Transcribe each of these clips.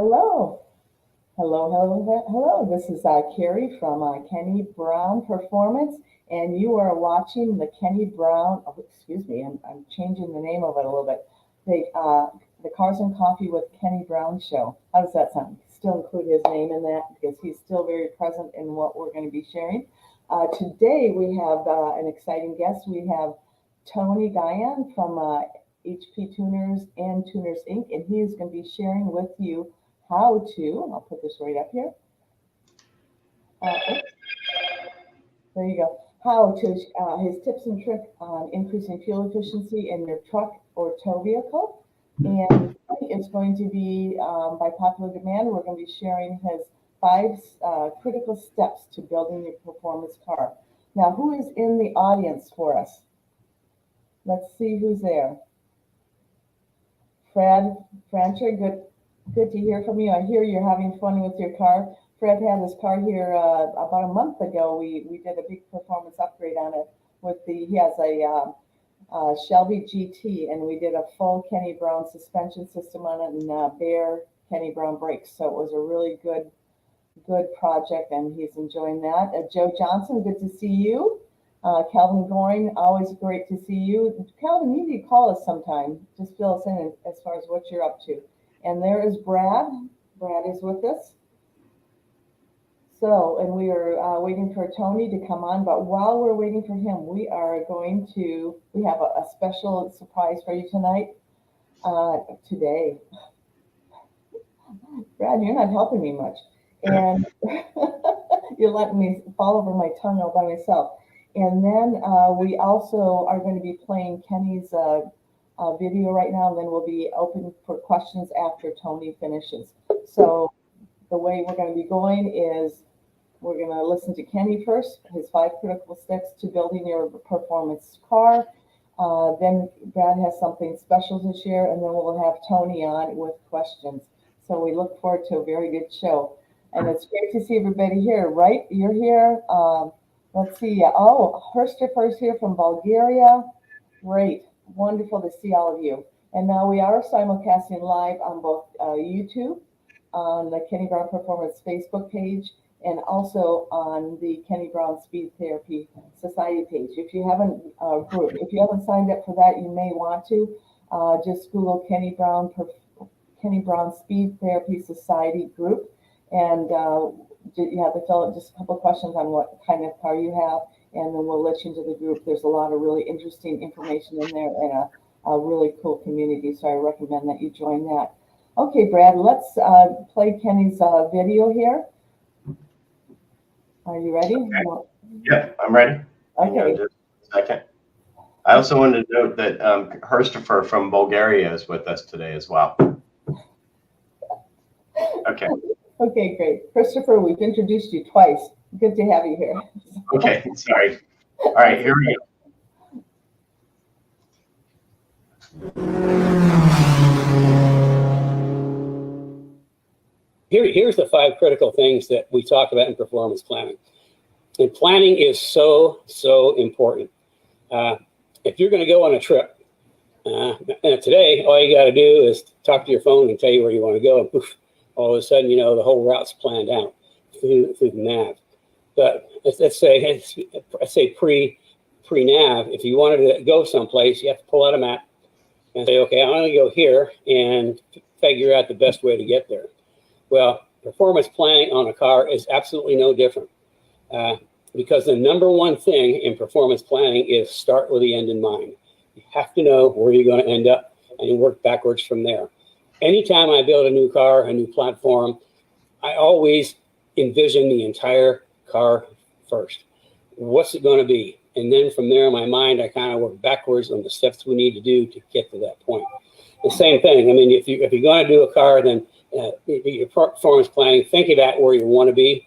Hello. Hello. This is Carrie from Kenny Brown Performance, and you are watching the Kenny Brown, oh, excuse me, I'm changing the name of it a little bit, the Cars and Coffee with Kenny Brown show. How does that sound? Still include his name in that because he's still very present in what we're going to be sharing. Today we have an exciting guest. We have Tony Gan from HP Tuners and Tuners Inc, and he is going to be sharing with you how to, I'll put this right up here. There you go. How to, his tips and tricks on increasing fuel efficiency in your truck or tow vehicle. And it's going to be, by popular demand, we're going to be sharing his 5 critical steps to building your performance car. Now, who is in the audience for us? Let's see who's there. Fred Francher, good to hear from you. I hear you're having fun with your car. Fred had his car here about a month ago. We did a big performance upgrade on it he has a Shelby GT, and we did a full Kenny Brown suspension system on it and bare Kenny Brown brakes. So it was a really good project, and he's enjoying that. Joe Johnson, good to see you. Calvin Goring, always great to see you. Calvin, you need to call us sometime. Just fill us in as far as what you're up to. And there is Brad. Brad is with us. So, and we are waiting for Tony to come on. But while we're waiting for him, we have a special surprise for you tonight. Today. Brad, you're not helping me much. And you're letting me fall over my tongue all by myself. And then we also are going to be playing Kenny's video right now, and then we'll be open for questions after Tony finishes. So the way we're going to be going is we're going to listen to Kenny first, his 5 critical steps to building your performance car. Then Brad has something special to share, and then we'll have Tony on with questions. So we look forward to a very good show. And it's great to see everybody here, right? You're here. Let's see. Oh, Christopher's here from Bulgaria. Great. Wonderful to see all of you. And now we are simulcasting live on both YouTube, on the Kenny Brown Performance Facebook page, and also on the Kenny Brown Speed Therapy Society page. If you haven't signed up for that, you may want to. Just Google Kenny Brown Speed Therapy Society group, and you have to fill out just a couple of questions on what kind of car you have, and then we'll let you into the group. There's a lot of really interesting information in there and a really cool community, so I recommend that you join that. Okay, Brad, let's play Kenny's video here. Are you ready? Okay. Yeah, I'm ready. Okay. Just a second. I also wanted to note that Christopher from Bulgaria is with us today as well. Okay. Okay, great. Christopher, we've introduced you twice. Good to have you here. Okay, sorry. All right, here we go. Here's the 5 critical things that we talk about in performance planning. And planning is so important. If you're going to go on a trip, today, all you got to do is talk to your phone and tell you where you want to go, and poof, all of a sudden, the whole route's planned out through the nav. But let's say pre-nav, if you wanted to go someplace, you have to pull out a map and say, okay, I'm going to go here and figure out the best way to get there. Well, performance planning on a car is absolutely no different, because the number one thing in performance planning is start with the end in mind. You have to know where you're going to end up and work backwards from there. Anytime I build a new car, a new platform, I always envision the entire car first. What's it going to be? And then from there in my mind, I kind of work backwards on the steps we need to do to get to that point. The same thing. I mean, if you're going to do a car, then your performance planning, think about where you want to be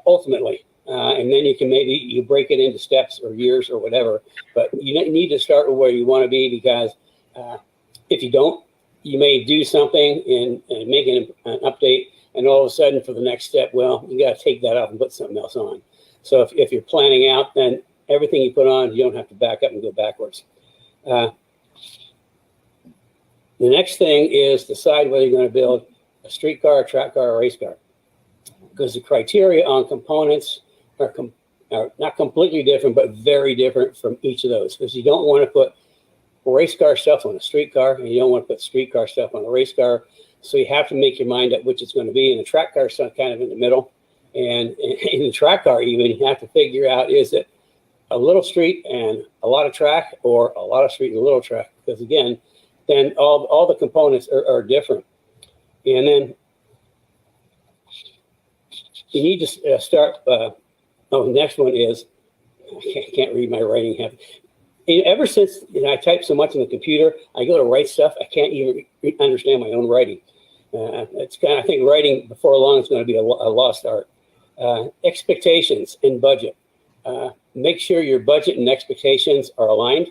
ultimately. And then you break it into steps or years or whatever. But you need to start with where you want to be, because if you don't, you may do something and make an update, and all of a sudden for the next step, well, you got to take that off and put something else on. So if you're planning out, then everything you put on, you don't have to back up and go backwards. The next thing is decide whether you're going to build a streetcar, a track car, or a race car, because the criteria on components are not completely different, but very different from each of those. Because you don't want to put race car stuff on a streetcar, and you don't want to put streetcar stuff on a race car. So you have to make your mind up which it's going to be. And the track car is kind of in the middle. And in the track car, even, you have to figure out, is it a little street and a lot of track, or a lot of street and a little track? Because again, then all the components are different. And then you need to start. The next one is, I can't read my writing. Ever since I type so much on the computer, I go to write stuff, I can't even understand my own writing. It's kind of, I think writing before long is going to be a lost art. Expectations and budget. Make sure your budget and expectations are aligned.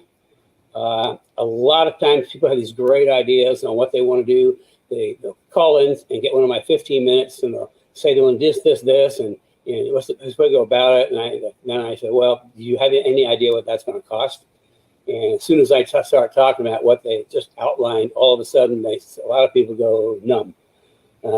A lot of times people have these great ideas on what they want to do. They'll call in and get one of my 15 minutes, and they'll say they want this, and what's the best way to go about it? And then I say, well, do you have any idea what that's going to cost? And as soon as I start talking about what they just outlined, all of a sudden, a lot of people go numb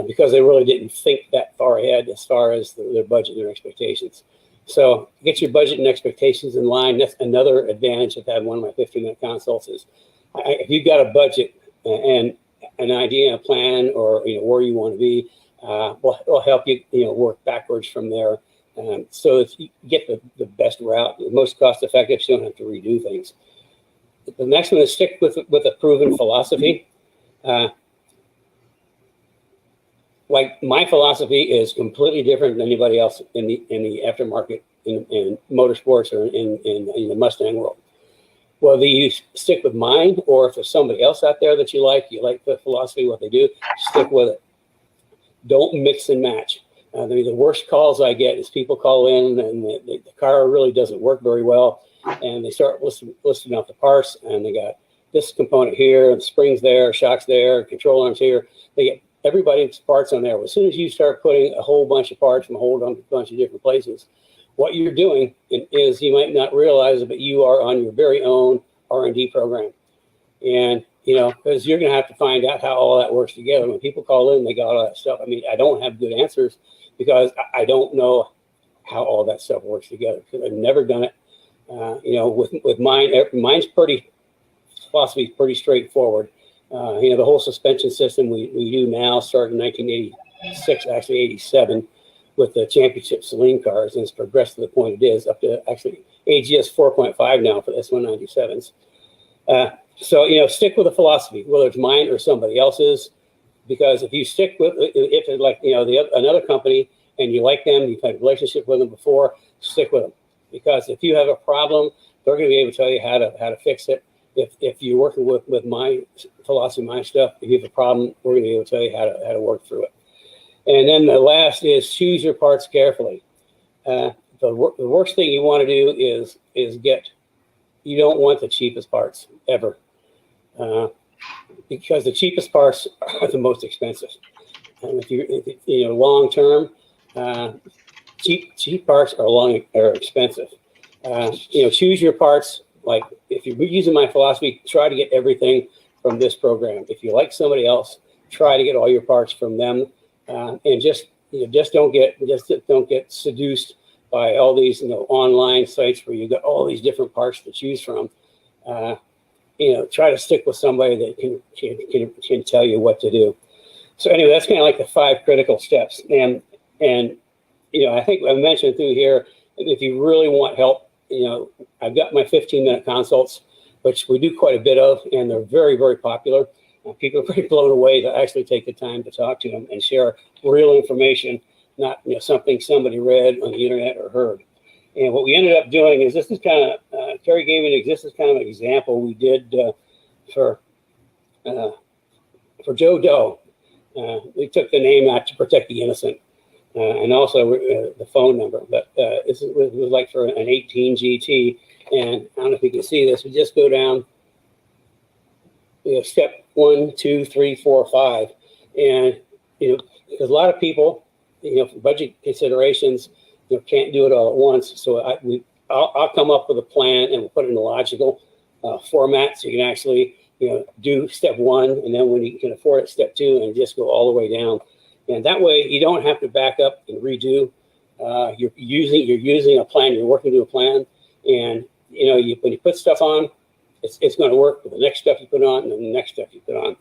because they really didn't think that far ahead as far as their budget and their expectations. So get your budget and expectations in line. That's another advantage of having one of my 15-minute consults is if you've got a budget and an idea, a plan, or where you want to be, will help you work backwards from there. So if you get the best route, the most cost effective, so you don't have to redo things. The next one is stick with a proven philosophy. Like my philosophy is completely different than anybody else in the aftermarket in motorsports or in the Mustang world. Whether you stick with mine, or if there's somebody else out there that you like the philosophy, what they do, stick with it. Don't mix and match. The worst calls I get is people call in and the car really doesn't work very well, and they start listing out the parts, and they got this component here, and springs there, shocks there, control arms here. They get everybody's parts on there. As soon as you start putting a whole bunch of parts from a whole bunch of different places, what you're doing is, you might not realize it, but you are on your very own R&D program. And because you're going to have to find out how all that works together. When people call in, they got all that stuff. I mean, I don't have good answers because I don't know how all that stuff works together, because I've never done it. With mine, mine's philosophy is pretty straightforward. The whole suspension system we do now started in 1986, actually 87, with the championship Saline cars, and it's progressed to the point it is, up to actually AGS 4.5 now for the S197s. So, stick with the philosophy, whether it's mine or somebody else's, because if you stick with, if it's like, another company and you like them, you've had a relationship with them before, stick with them. Because if you have a problem, they're going to be able to tell you how to fix it. If you're working with my philosophy, my stuff, if you have a problem, we're going to be able to tell you how to work through it. And then the last is choose your parts carefully. The worst thing you want to do is you don't want the cheapest parts ever. Because the cheapest parts are the most expensive. And if you long term, cheap parts are expensive. Choose your parts. Like if you're using my philosophy, try to get everything from this program. If you like somebody else, try to get all your parts from them, and just don't get seduced by all these online sites where you got all these different parts to choose from. Try to stick with somebody that can tell you what to do. So anyway, that's kind of like the 5 critical steps. And I think I mentioned through here, if you really want help, I've got my 15-minute consults, which we do quite a bit of, and they're very, very popular. People are pretty blown away to actually take the time to talk to them and share real information, not something somebody read on the internet or heard. And what we ended up doing is, this is kind of, Cari gave me this is kind of an example we did for Joe Doe. We took the name out to protect the innocent, and also the phone number. But this was like for an 18 GT, and I don't know if you can see this. We just go down, step 1, 2, 3, 4, 5, and there's a lot of people, for budget considerations, can't do it all at once. So I'll come up with a plan, and we'll put it in a logical format, so you can actually do step 1, and then when you can afford it, step 2, and just go all the way down. And that way you don't have to back up and redo. You're using a plan, you're working to a plan. And when you put stuff on, it's going to work with the next stuff you put on and the next stuff you put on.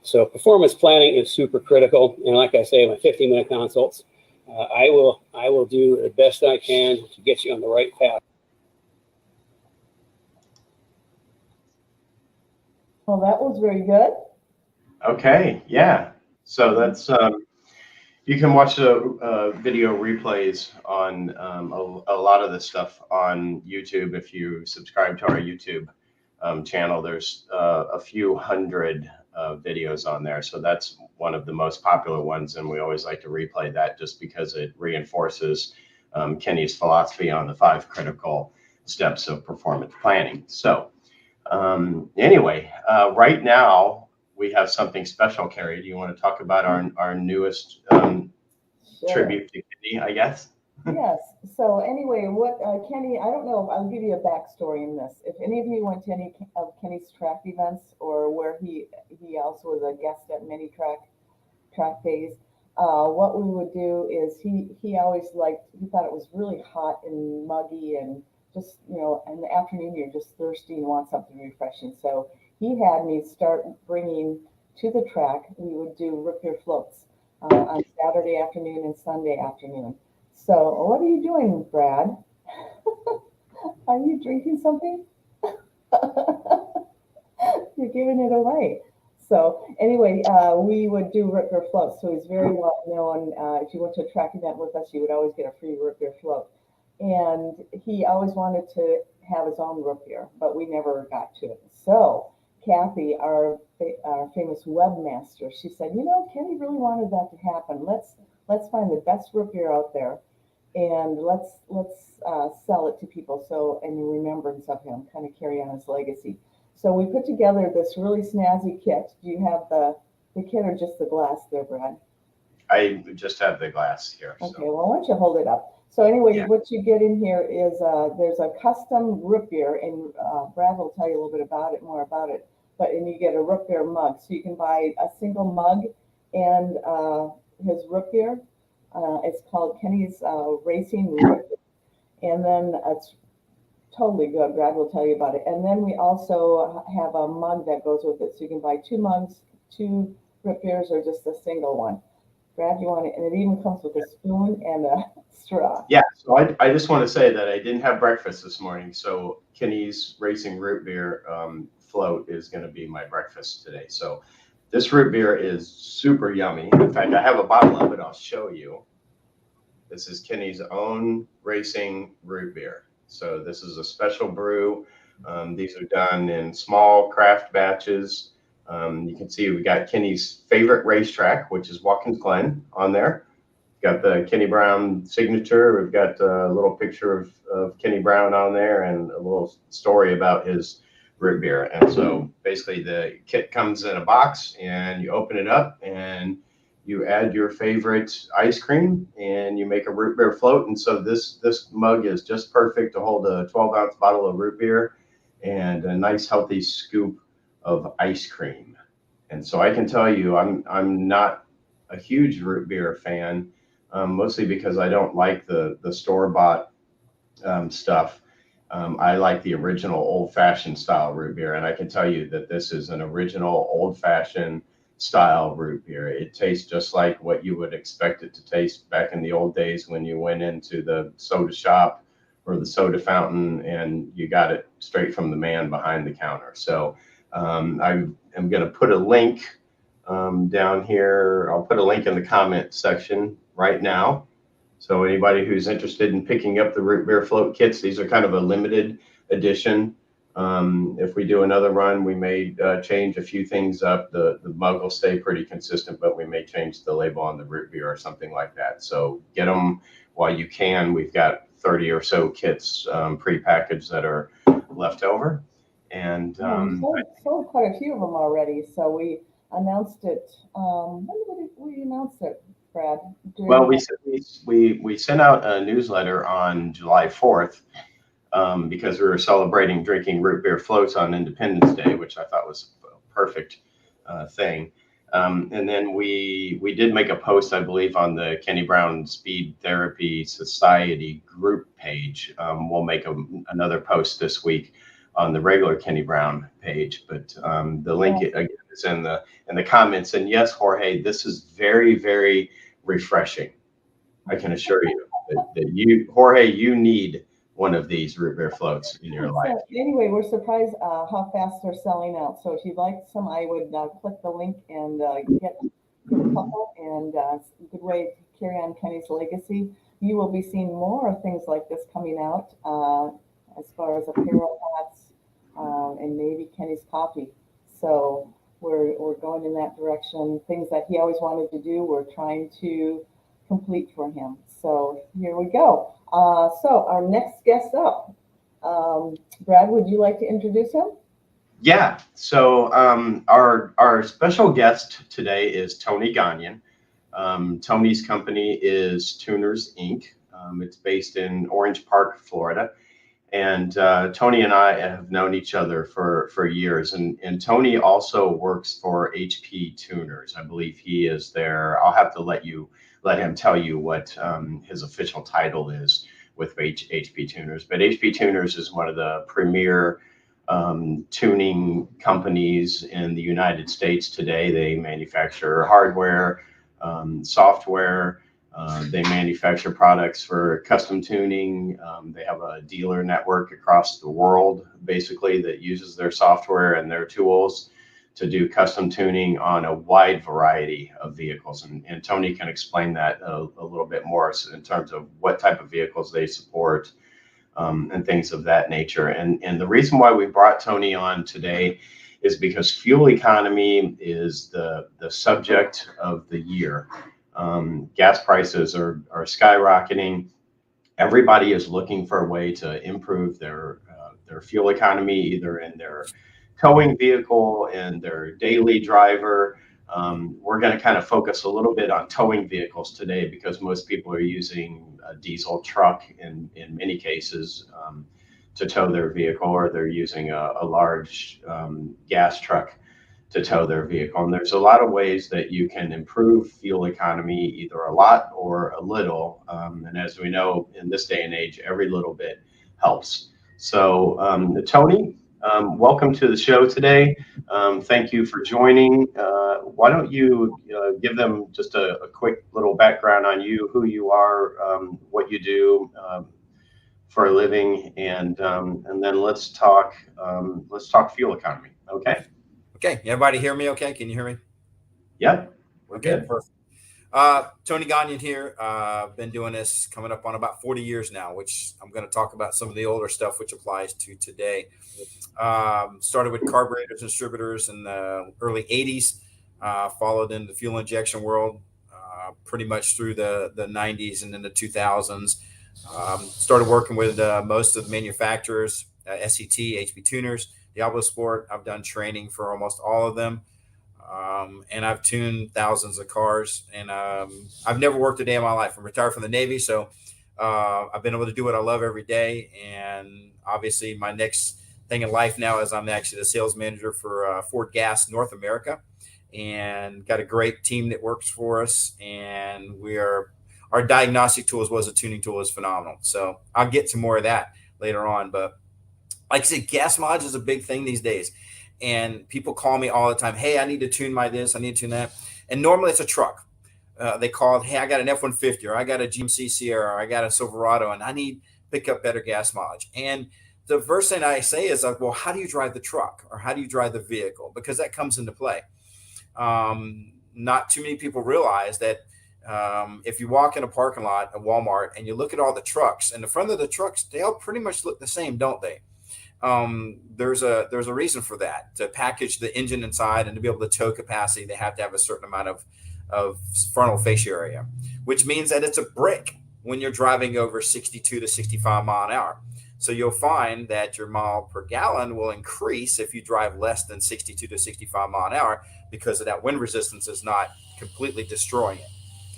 So performance planning is super critical. And like I say, my 15-minute consults, I will do the best I can to get you on the right path. Well, that was very good. Okay, yeah. So that's you can watch the video replays on a lot of this stuff on YouTube if you subscribe to our YouTube channel. There's a few hundred videos on there, so that's one of the most popular ones, and we always like to replay that just because it reinforces Kenny's philosophy on the 5 critical steps of performance planning. So anyway, right now we have something special. Cari, do you want to talk about our newest tribute to Kenny, I guess? Yes. So anyway, what Kenny, I don't know if I'll give you a backstory in this. If any of you went to any of Kenny's track events or where he also was a guest at many track days, what we would do is he always he thought it was really hot and muggy and just, in the afternoon you're just thirsty and want something refreshing. So he had me start bringing to the track. We would do root beer floats on Saturday afternoon and Sunday afternoon. So what are you doing, Brad? Are you drinking something? You're giving it away. So anyway, we would do root beer floats. So he's very well known. If you went to a track event with us, you would always get a free root beer float. And he always wanted to have his own root beer, but we never got to it. So Kathy, our famous webmaster, she said, Kenny really wanted that to happen. Let's find the best root beer out there, and let's sell it to people. So in remembrance of him, kind of carry on his legacy. So we put together this really snazzy kit. Do you have the kit or just the glass there, Brad? I just have the glass here. Okay, So. well, why don't you hold it up? So anyway, Yeah. What you get in here is there's a custom root beer, and Brad will tell you a little bit more about it. And you get a root beer mug, so you can buy a single mug and his root beer. It's called Kenny's Racing Root Beer, and then it's totally good. Brad will tell you about it. And then we also have a mug that goes with it, so you can buy 2 mugs, 2 root beers, or just a single one. Brad, you want it? And it even comes with a spoon and a straw. Yeah, so I just want to say that I didn't have breakfast this morning, so Kenny's Racing Root Beer float is going to be my breakfast today. So this root beer is super yummy. In fact, I have a bottle of it. I'll show you. This is Kenny's own Racing Root Beer. So this is a special brew. These are done in small craft batches. You can see we got Kenny's favorite racetrack, which is Watkins Glen, on there. Got the Kenny Brown signature. We've got a little picture of Kenny Brown on there and a little story about his root beer. And so basically the kit comes in a box and you open it up and you add your favorite ice cream and you make a root beer float. And so this mug is just perfect to hold a 12-ounce bottle of root beer and a nice healthy scoop of ice cream. And so I can tell you I'm not a huge root beer fan, mostly because I don't like the store-bought stuff. I like the original old-fashioned style root beer, and I can tell you that this is an original old-fashioned style root beer. It tastes just like what you would expect it to taste back in the old days when you went into the soda shop or the soda fountain and you got it straight from the man behind the counter. So I am going to put a link down here. I'll put a link in the comment section right now. So anybody who's interested in picking up the root beer float kits, these are kind of a limited edition. If we do another run, we may change a few things up. The mug will stay pretty consistent, but we may change the label on the root beer or something like that. So get them while you can. We've got 30 or so kits pre-packaged that are left over. And we sold quite a few of them already. So we announced it. When did we announce it, Brad? Well, we sent out a newsletter on July 4th because we were celebrating drinking root beer floats on Independence Day, which I thought was a perfect thing. And then we did make a post, I believe, on the Kenny Brown Speed Therapy Society group page. We'll make another post this week on the regular Kenny Brown page, but the link again is in the comments. And yes, Jorge, this is very, very refreshing. I can assure you that you, Jorge, you need one of these root beer floats in your life. Anyway, we're surprised how fast they're selling out. So if you'd like some, I would click the link and get a couple. And it's a good way to carry on Kenny's legacy. You will be seeing more things like this coming out as far as apparel hats and maybe Kenny's coffee. So we're going in that direction. Things that he always wanted to do, we're trying to complete for him. So here we go. So our next guest up, Brad, would you like to introduce him? Yeah. So our special guest today is Tony Gan. Tony's company is Tuners Inc. It's based in Orange Park, Florida. And Tony and I have known each other for years. And Tony also works for HP Tuners. I believe he is there. I'll have to let him tell you what his official title is with HP Tuners. But HP Tuners is one of the premier tuning companies in the United States today. They manufacture hardware, software. They manufacture products for custom tuning. They have a dealer network across the world, basically, that uses their software and their tools to do custom tuning on a wide variety of vehicles. And Tony can explain that a little bit more in terms of what type of vehicles they support and things of that nature. And the reason why we brought Tony on today is because fuel economy is the subject of the year. Gas prices are skyrocketing. Everybody is looking for a way to improve their fuel economy, either in their towing vehicle and their daily driver. We're going to kind of focus a little bit on towing vehicles today because most people are using a diesel truck in many cases to tow their vehicle, or they're using a large gas truck to tow their vehicle. And there's a lot of ways that you can improve fuel economy, either a lot or a little. And as we know, in this day and age, every little bit helps. So Tony, welcome to the show today. Thank you for joining. Why don't you give them just a quick little background on you, who you are, what you do for a living, and then let's talk fuel economy. Okay. Okay, everybody hear me okay? Can you hear me? Yep. We're good. Perfect. Tony Gan here. Been doing this coming up on about 40 years now, which I'm going to talk about some of the older stuff, which applies to today. Started with carburetors and distributors in the early 80s, followed in the fuel injection world pretty much through the 90s and then the 2000s. Started working with most of the manufacturers, SET, HP Tuners, Diablo Sport. I've done training for almost all of them. And I've tuned thousands of cars, and I've never worked a day in my life. I'm retired from the Navy, so I've been able to do what I love every day. And obviously my next thing in life now is I'm actually the sales manager for Ford Gas North America, and got a great team that works for us. And our diagnostic tool as well as a tuning tool is phenomenal. So I'll get to more of that later on. But like I said, gas mileage is a big thing these days. And people call me all the time. Hey, I need to tune my this. I need to tune that. And normally it's a truck. They call it, hey, I got an F-150, or I got a GMC Sierra, or I got a Silverado, and I need to pick up better gas mileage. And the first thing I say is, well, how do you drive the truck, or how do you drive the vehicle? Because that comes into play. Not too many people realize that if you walk in a parking lot at Walmart and you look at all the trucks, and the front of the trucks, they all pretty much look the same, don't they? There's a reason for that. To package the engine inside and to be able to tow capacity, they have to have a certain amount of frontal fascia area, which means that it's a brick when you're driving over 62 to 65 mile an hour. So you'll find that your mile per gallon will increase if you drive less than 62 to 65 mile an hour, because of that wind resistance is not completely destroying it.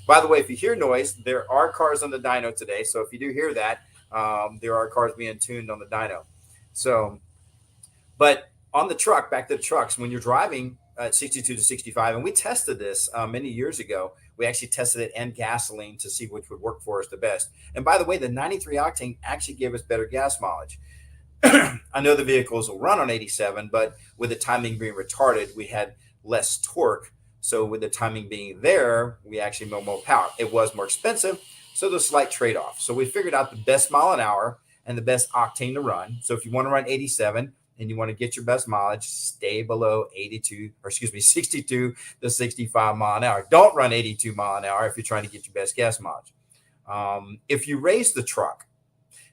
By the way, if you hear noise, there are cars on the dyno today. So if you do hear that, there are cars being tuned on the dyno. So, but on the truck, back to the trucks, when you're driving at 62 to 65, and we tested this many years ago. We actually tested it and gasoline to see which would work for us the best. And by the way, the 93 octane actually gave us better gas mileage. I know the vehicles will run on 87, but with the timing being retarded, we had less torque. So with the timing being there, we actually made more power. It was more expensive, so there's a slight trade-off. So we figured out the best mile an hour and the best octane to run. So if you want to run 87 and you want to get your best mileage, stay below 62 to 65 mile an hour. Don't run 82 mile an hour if you're trying to get your best gas mileage. If you raise the truck,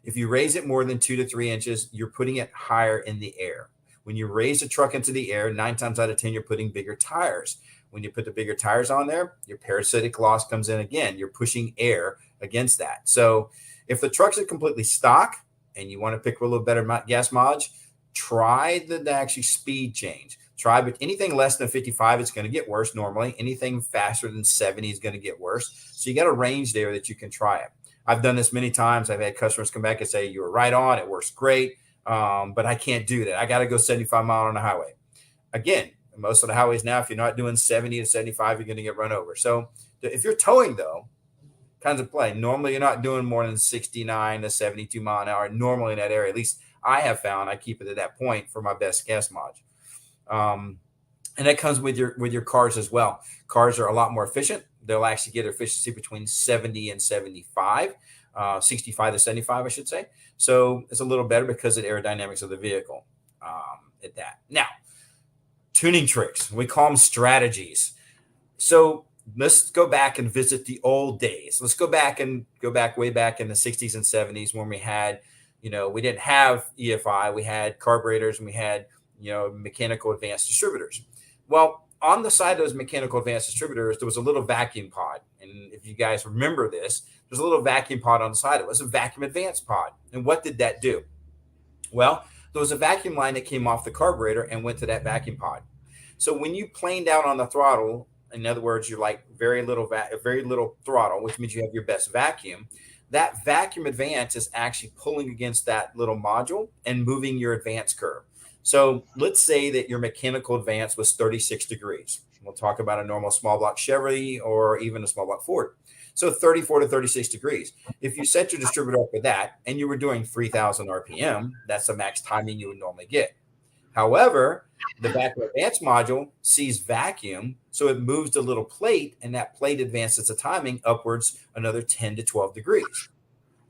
if you raise it more than 2 to 3 inches, you're putting it higher in the air. When you raise the truck into the air, 9 times out of 10, you're putting bigger tires. When you put the bigger tires on there, your parasitic loss comes in again. You're pushing air against that. So if the trucks are completely stock and you want to pick a little better gas mileage, try the actually speed change. Try, but anything less than 55, it's going to get worse normally. Anything faster than 70 is going to get worse. So you got a range there that you can try it. I've done this many times. I've had customers come back and say, you were right on. It works great. But I can't do that. I got to go 75 mile on the highway. Again, most of the highways now, if you're not doing 70 to 75, you're going to get run over. So if you're towing, though, kinds of play. Normally, you're not doing more than 69 to 72 mile an hour. Normally in that area, at least I have found, I keep it at that point for my best gas mileage. And that comes with your cars as well. Cars are a lot more efficient. They'll actually get efficiency between 70 and 75, 65 to 75, I should say. So it's a little better because of the aerodynamics of the vehicle at that. Now, tuning tricks. We call them strategies. So let's go back and visit the old days. Let's go back way back in the 60s and 70s when we had, we didn't have EFI. We had carburetors and we had, mechanical advanced distributors. Well, on the side of those mechanical advanced distributors, there was a little vacuum pod. And if you guys remember this, there's a little vacuum pod on the side. It was a vacuum advanced pod. And what did that do? Well, there was a vacuum line that came off the carburetor and went to that vacuum pod. So when you plane down on the throttle, in other words, you're like very little throttle, which means you have your best vacuum. That vacuum advance is actually pulling against that little module and moving your advance curve. So let's say that your mechanical advance was 36 degrees. We'll talk about a normal small block Chevrolet or even a small block Ford. So 34 to 36 degrees. If you set your distributor up for that and you were doing 3,000 RPM, that's the max timing you would normally get. However, the vacuum advance module sees vacuum, so it moves the little plate, and that plate advances the timing upwards another 10 to 12 degrees.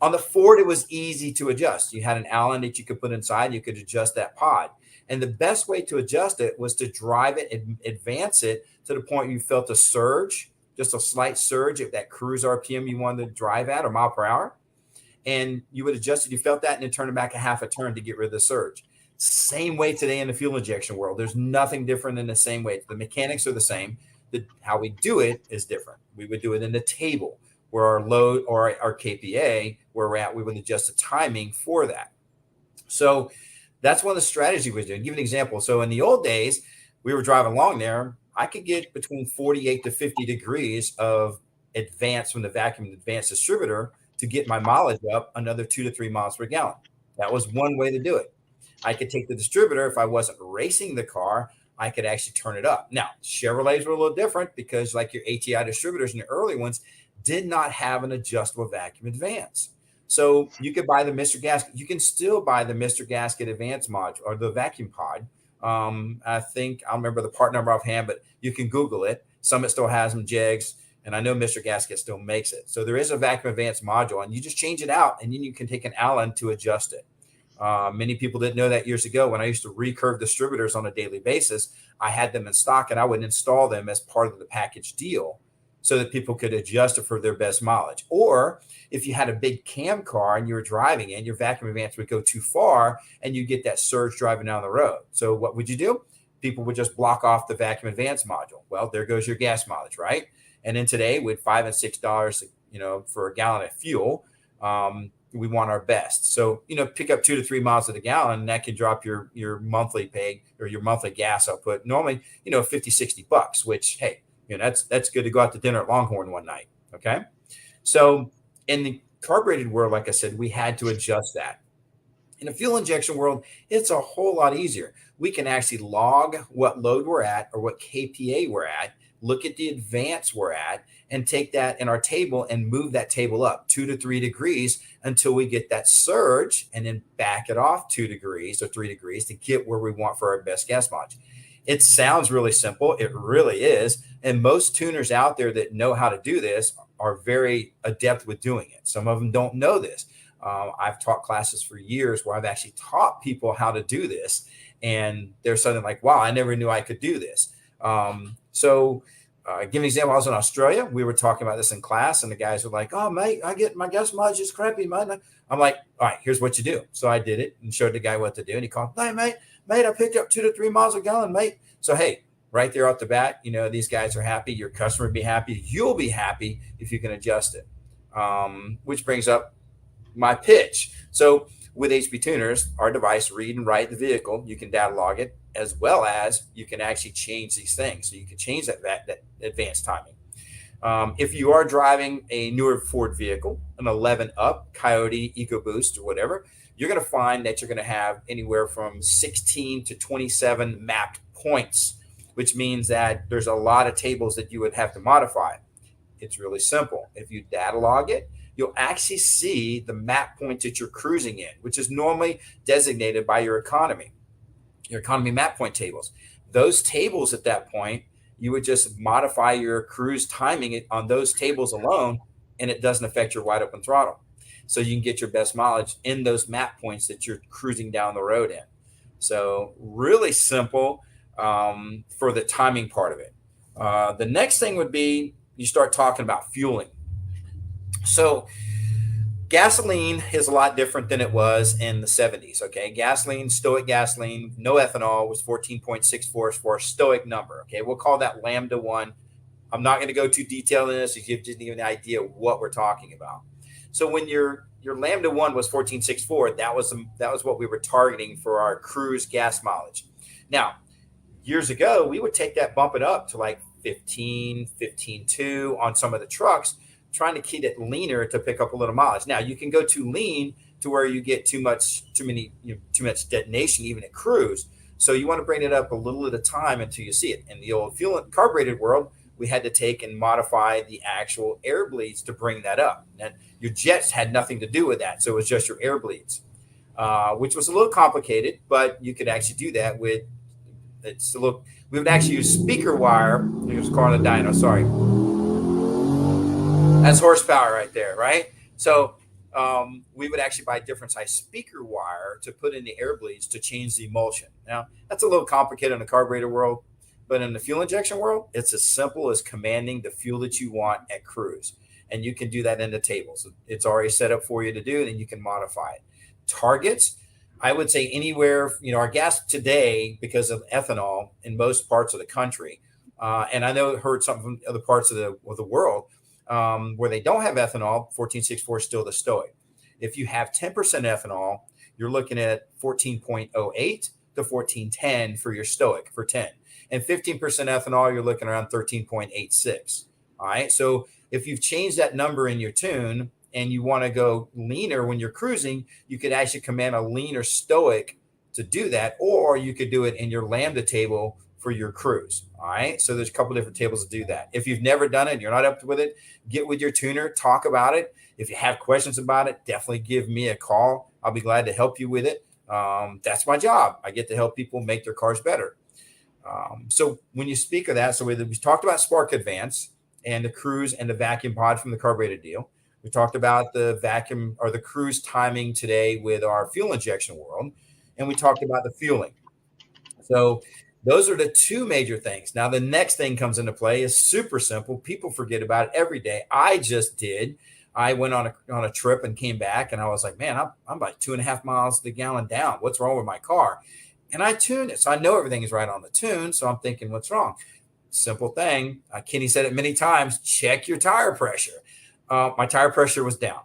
On the Ford, it was easy to adjust. You had an Allen that you could put inside. You could adjust that pod. And the best way to adjust it was to drive it and advance it to the point you felt a surge, just a slight surge at that cruise RPM you wanted to drive at or mile per hour. And you would adjust it. You felt that and then turn it back a half a turn to get rid of the surge. Same way today in the fuel injection world. There's nothing different in the same way. The mechanics are the same. How we do it is different. We would do it in the table where our load or our KPA, where we're at, we would adjust the timing for that. So that's one of the strategies we're doing. Give an example. So in the old days, we were driving along there. I could get between 48 to 50 degrees of advance from the vacuum advanced distributor to get my mileage up another 2 to 3 miles per gallon. That was one way to do it. I could take the distributor. If I wasn't racing the car, I could actually turn it up. Now, Chevrolets were a little different because like your ATI distributors and the early ones did not have an adjustable vacuum advance. So you could buy the Mr. Gasket. You can still buy the Mr. Gasket advance module or the vacuum pod. I think I'll remember the part number offhand, but you can Google it. Summit still has them, JEGS, and I know Mr. Gasket still makes it. So there is a vacuum advance module, and you just change it out, and then you can take an Allen to adjust it. Many people didn't know that years ago when I used to recurve distributors on a daily basis. I had them in stock, and I would install them as part of the package deal so that people could adjust it for their best mileage. Or if you had a big cam car and you were driving and your vacuum advance would go too far and you get that surge driving down the road. So what would you do? People would just block off the vacuum advance module. Well, there goes your gas mileage, right? And then today with $5 and $6, for a gallon of fuel, we want our best. So, pick up 2 to 3 miles to the gallon, and that can drop your monthly pay or your monthly gas output. Normally, $50-$60, which, hey, that's good to go out to dinner at Longhorn one night. Okay. So in the carbureted world, like I said, we had to adjust that. In the fuel injection world, it's a whole lot easier. We can actually log what load we're at or what KPA we're at, look at the advance we're at, and take that in our table and move that table up 2 to 3 degrees until we get that surge, and then back it off 2 degrees or 3 degrees to get where we want for our best gas mileage. It sounds really simple. It really is. And most tuners out there that know how to do this are very adept with doing it. Some of them don't know this. I've taught classes for years where I've actually taught people how to do this. And they're suddenly like, wow, I never knew I could do this. Give an example. I was in Australia. We were talking about this in class, and the guys were like, oh, mate, I get my gas mileage is crappy, man. I'm like, all right, here's what you do. So I did it and showed the guy what to do. And he called, hey, mate, I picked up 2 to 3 miles a gallon, mate. So, hey, right there off the bat, these guys are happy. Your customer will be happy. You'll be happy if you can adjust it, which brings up my pitch. So with HP Tuners, our device read and write the vehicle. You can data log it, as well as you can actually change these things. So you can change that advanced timing. If you are driving a newer Ford vehicle, an 11 up, Coyote, EcoBoost, or whatever, you're going to find that you're going to have anywhere from 16 to 27 mapped points, which means that there's a lot of tables that you would have to modify. It's really simple. If you data log it, you'll actually see the map points that you're cruising in, which is normally designated by your economy map point tables. Those tables at that point, you would just modify your cruise timing on those tables alone, and it doesn't affect your wide open throttle. So you can get your best mileage in those map points that you're cruising down the road in. So really simple for the timing part of it. The next thing would be you start talking about fueling. So gasoline is a lot different than it was in the 70s. Okay. Gasoline, Stoic gasoline, no ethanol was 14.64 for a Stoic number. Okay. We'll call that Lambda 1. I'm not going to go too detailed in this to give you an idea of what we're talking about. So when your Lambda 1 was 14.64, that was what we were targeting for our cruise gas mileage. Now, years ago, we would take that, bump it up to like 15.2 on some of the trucks, trying to keep it leaner to pick up a little mileage. Now you can go too lean to where you get too much detonation, even at cruise. So you want to bring it up a little at a time until you see it. In the old fuel carbureted world, we had to take and modify the actual air bleeds to bring that up. And your jets had nothing to do with that. So it was just your air bleeds, which was a little complicated, but you could actually do that with, we would actually use speaker wire. It was called a dyno, sorry. That's horsepower right there, right? So we would actually buy different size speaker wire to put in the air bleeds to change the emulsion. Now, that's a little complicated in the carburetor world, but in the fuel injection world, it's as simple as commanding the fuel that you want at cruise. And you can do that in the tables. It's already set up for you to do, and then you can modify it. Targets, I would say anywhere, our gas today, because of ethanol in most parts of the country, and I know heard something from other parts of the world, where they don't have ethanol, 14.64 is still the Stoic. If you have 10% ethanol, you're looking at 14.08 to 14.10 for your Stoic for 10. And 15% ethanol, you're looking around 13.86. All right. So if you've changed that number in your tune and you want to go leaner when you're cruising, you could actually command a leaner Stoic to do that, or you could do it in your Lambda table for your cruise. All right. So there's a couple different tables to do that. If you've never done it and you're not up with it, get with your tuner, talk about it. If you have questions about it, definitely give me a call. I'll be glad to help you with it. That's my job. I get to help people make their cars better. So when you speak of that, so we talked about Spark Advance and the cruise and the vacuum pod from the carbureted deal. We talked about the vacuum or the cruise timing today with our fuel injection world. And we talked about the fueling. So those are the two major things. Now, the next thing comes into play is super simple. People forget about it every day. I just did. I went on a trip and came back, and I was like, man, I'm about 2.5 miles to the gallon down. What's wrong with my car? And I tuned it. So I know everything is right on the tune. So I'm thinking, what's wrong? Simple thing. Kenny said it many times. Check your tire pressure. My tire pressure was down.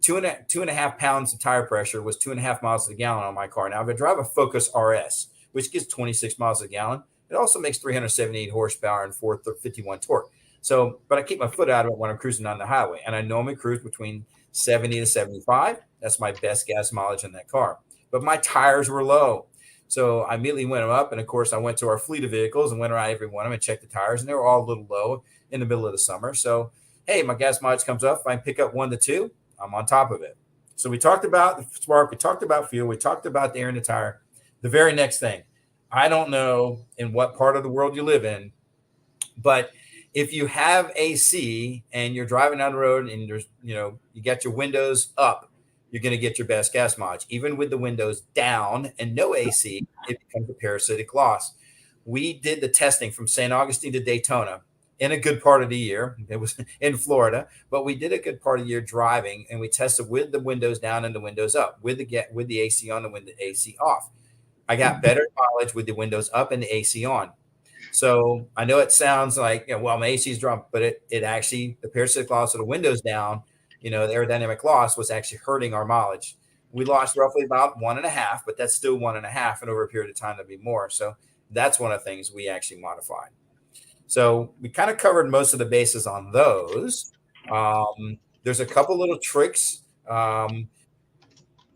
2.5 pounds of tire pressure was 2.5 miles to the gallon on my car. Now, if I drive a Focus RS, which gets 26 miles a gallon, it also makes 378 horsepower and 451 torque. So, but I keep my foot out of it when I'm cruising on the highway. And I normally cruise between 70 to 75. That's my best gas mileage in that car. but my tires were low. So I immediately went them up. And of course, I went to our fleet of vehicles and went around every one of them and checked the tires. And they were all a little low in the middle of the summer. So, hey, my gas mileage comes up. If I pick up 1 to 2, I'm on top of it. So we talked about the spark. We talked about fuel. We talked about the air in the tire. The very next thing, I don't know in what part of the world you live in, but if you have AC and you're driving down the road and there's, you got your windows up, you're going to get your best gas mileage. Even with the windows down and no AC, it becomes a parasitic loss. We did the testing from St. Augustine to Daytona in a good part of the year. It was in Florida, but we did a good part of the year driving, and we tested with the windows down and the windows up, with the AC on and with the AC off. I got better mileage with the windows up and the AC on. So I know it sounds like, well, my AC is drunk, but it actually, the parasitic loss of the windows down, the aerodynamic loss was actually hurting our mileage. We lost roughly about 1.5, but that's still 1.5, and over a period of time, that'd be more. So that's one of the things we actually modified. So we kind of covered most of the bases on those. There's a couple little tricks. When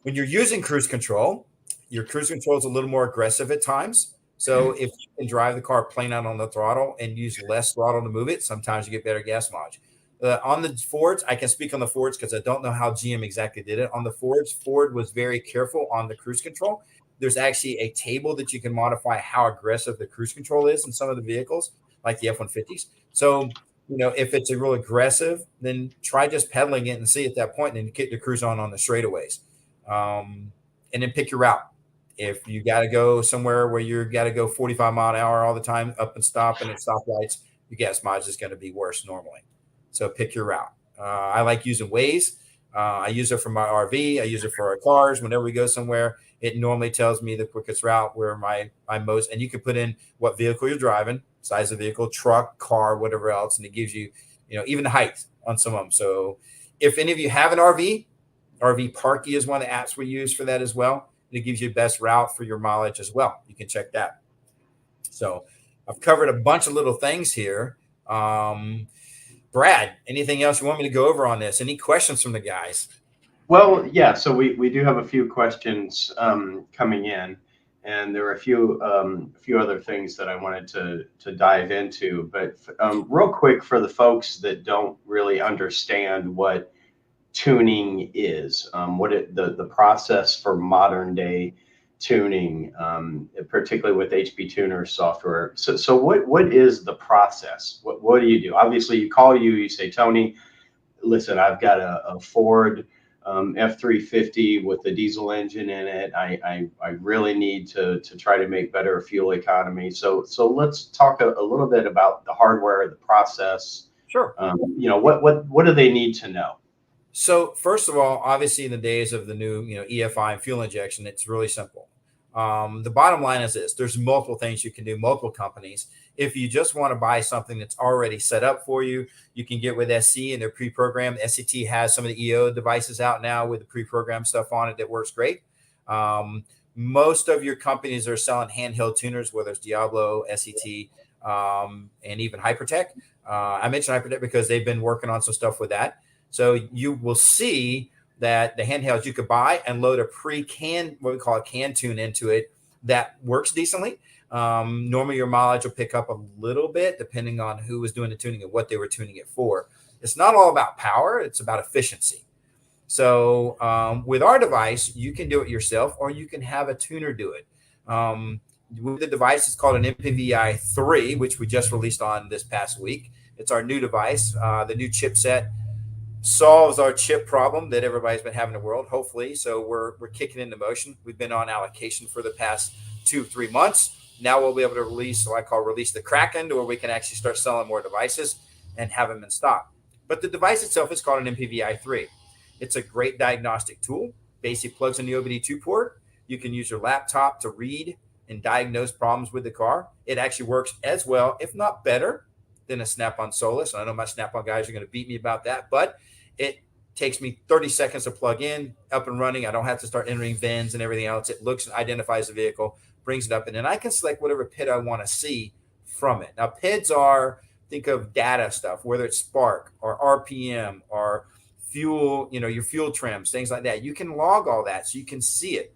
you're using cruise control, your cruise control is a little more aggressive at times. So if you can drive the car plain out on the throttle and use less throttle to move it, sometimes you get better gas mileage. On the Fords, I can speak on the Fords because I don't know how GM exactly did it. On the Fords, Ford was very careful on the cruise control. There's actually a table that you can modify how aggressive the cruise control is in some of the vehicles, like the F-150s. So, if it's a real aggressive, then try just pedaling it and see at that point, and then get your cruise on the straightaways. And then pick your route. If you got to go somewhere where you got to go 45 mile an hour all the time, up and stopping at stoplights, your gas mileage is going to be worse normally. So pick your route. I like using Waze. I use it for my RV. I use it for our cars. Whenever we go somewhere, it normally tells me the quickest route where I'm most, and you can put in what vehicle you're driving, size of vehicle, truck, car, whatever else. And it gives you, even the height on some of them. So if any of you have an RV Parky is one of the apps we use for that as well. It gives you the best route for your mileage as well. You can check that. So I've covered a bunch of little things here. Brad, anything else you want me to go over on this? Any questions from the guys? Well, yeah. So we do have a few questions coming in, and there are a few other things that I wanted to dive into. But real quick, for the folks that don't really understand what tuning is, the process for modern day tuning, particularly with HP Tuner software. So what is the process? What do you do? Obviously, you say, Tony, listen, I've got a Ford F-350 with a diesel engine in it. I really need to try to make better fuel economy. So let's talk a little bit about the hardware, the process. Sure. What do they need to know? So first of all, obviously in the days of the new, EFI and fuel injection, it's really simple. The bottom line is this: there's multiple things you can do, multiple companies. If you just want to buy something that's already set up for you, you can get with SC and their pre-programmed. SCT has some of the EO devices out now with the pre-programmed stuff on it that works great. Most of your companies are selling handheld tuners, whether it's Diablo, SCT, and even Hypertech. I mentioned Hypertech because they've been working on some stuff with that. So you will see that the handhelds you could buy and load a what we call a can tune into it that works decently. Normally your mileage will pick up a little bit depending on who was doing the tuning and what they were tuning it for. It's not all about power. It's about efficiency. So with our device, you can do it yourself, or you can have a tuner do it. With the device, it's called an MPVI 3, which we just released on this past week. It's our new device. The new chipset solves our chip problem that everybody's been having in the world, hopefully. So we're kicking into motion. We've been on allocation for the past 2-3 months. Now we'll be able to release the Kraken, where we can actually start selling more devices and have them in stock. But the device itself is called an MPVI 3. It's a great diagnostic tool. Basically plugs in the OBD2 port. You can use your laptop to read and diagnose problems with the car. It actually works as well, if not better, than a Snap-on Solus. I know my Snap-on guys are going to beat me about that, but it takes me 30 seconds to plug in, up and running. I don't have to start entering VINs and everything else. It looks and identifies the vehicle, brings it up, and then I can select whatever PID I want to see from it. Now, PIDs are, think of data stuff, whether it's spark or RPM or fuel, your fuel trims, things like that. You can log all that so you can see it.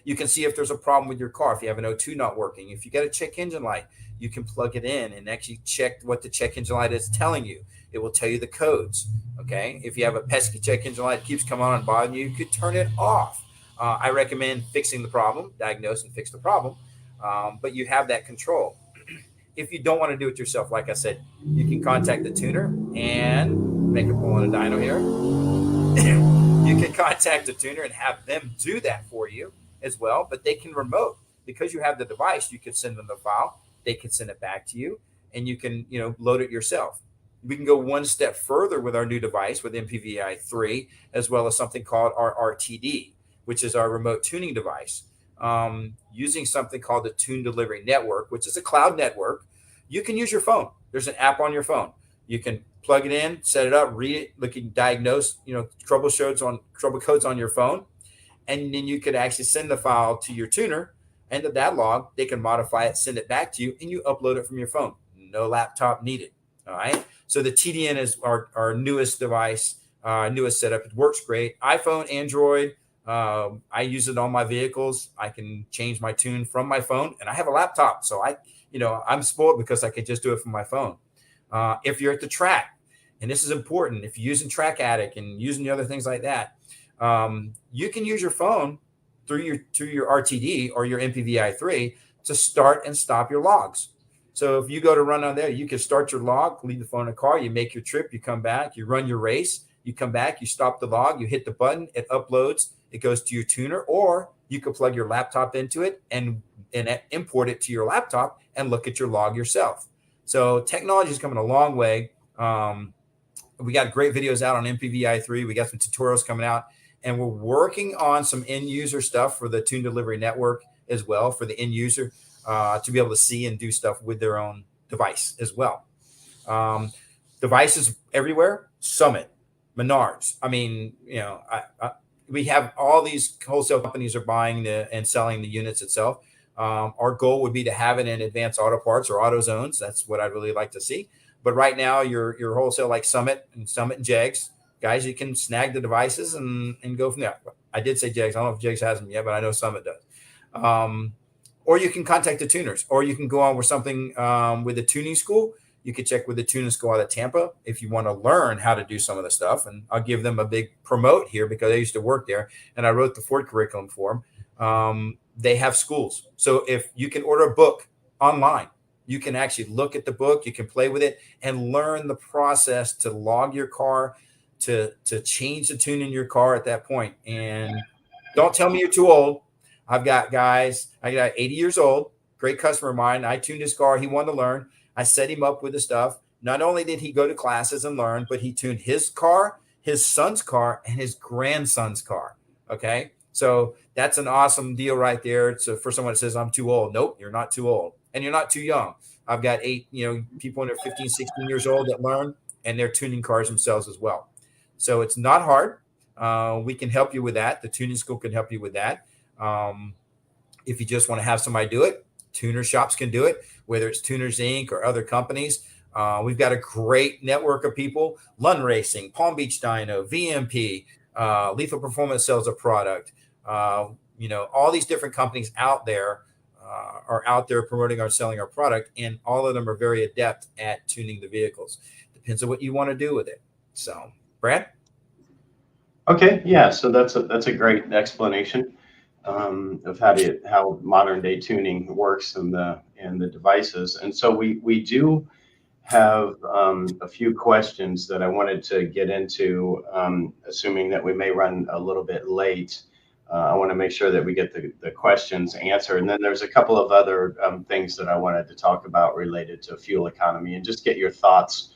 You can see if there's a problem with your car, if you have an O2 not working. If you got a check engine light, you can plug it in and actually check what the check engine light is telling you. It will tell you the codes. Okay. If you have a pesky check engine light that keeps coming on and bothering you, you could turn it off. I recommend fixing the problem, diagnose and fix the problem. But you have that control. If you don't want to do it yourself, like I said, you can contact the tuner and make a pull on a dyno here. You can contact the tuner and have them do that for you as well, but they can remote. Because you have the device, you can send them the file, they can send it back to you, and you can, load it yourself. We can go one step further with our new device with MPVI 3, as well as something called our RTD, which is our remote tuning device. Using something called the Tune Delivery Network, which is a cloud network. You can use your phone. There's an app on your phone. You can plug it in, set it up, read it, look and diagnose, trouble codes on your phone. And then you could actually send the file to your tuner, and that log, they can modify it, send it back to you, and you upload it from your phone. No laptop needed. All right. So the TDN is our newest device, newest setup. It works great. iPhone, Android. I use it on my vehicles. I can change my tune from my phone, and I have a laptop. So I'm spoiled because I can just do it from my phone. If you're at the track, and this is important, if you're using Track Addict and using the other things like that, you can use your phone through your RTD or your MPVI 3 to start and stop your logs. So if you go to run on there, you can start your log, leave the phone in the car, you make your trip, you come back, you run your race, you come back, you stop the log, you hit the button, it uploads, it goes to your tuner, or you can plug your laptop into it and import it to your laptop and look at your log yourself. So technology is coming a long way. We got great videos out on MPVI 3. We got some tutorials coming out, and we're working on some end user stuff for the Tune Delivery Network as well, for the end user to be able to see and do stuff with their own device as well. Devices everywhere, Summit, Menards. I mean, we have all these wholesale companies are buying and selling the units itself. Our goal would be to have it in Advanced Auto Parts or Auto Zones. That's what I'd really like to see. But right now, your wholesale like Summit and Jegs, guys, you can snag the devices and go from there. I did say Jegs. I don't know if Jegs has them yet, but I know Summit does. Or you can contact the tuners, or you can go on with something with the tuning school. You can check with the tuning school out of Tampa if you want to learn how to do some of the stuff. And I'll give them a big promote here because I used to work there and I wrote the Ford curriculum for them. They have schools. So if you can order a book online, you can actually look at the book, you can play with it and learn the process to log your car, to change the tune in your car at that point. And don't tell me you're too old. I've got guys, I got 80 years old, great customer of mine. I tuned his car. He wanted to learn. I set him up with the stuff. Not only did he go to classes and learn, but he tuned his car, his son's car, and his grandson's car. Okay. So that's an awesome deal right there. It's for someone that says I'm too old. Nope, you're not too old. And you're not too young. I've got people in their 15, 16 years old that learn, and they're tuning cars themselves as well. So it's not hard. We can help you with that. The tuning school can help you with that. If you just want to have somebody do it, tuner shops can do it, whether it's Tuners Inc. or other companies. We've got a great network of people. Lund Racing, Palm Beach Dyno, VMP, Lethal Performance sells a product. All these different companies out there are out there promoting or selling our product, and all of them are very adept at tuning the vehicles. Depends on what you want to do with it. So, Brad? Okay, yeah, so that's a great explanation of how modern day tuning works and the devices. And so we do have a few questions that I wanted to get into, assuming that we may run a little bit late. I want to make sure that we get the questions answered. And then there's a couple of other things that I wanted to talk about related to fuel economy and just get your thoughts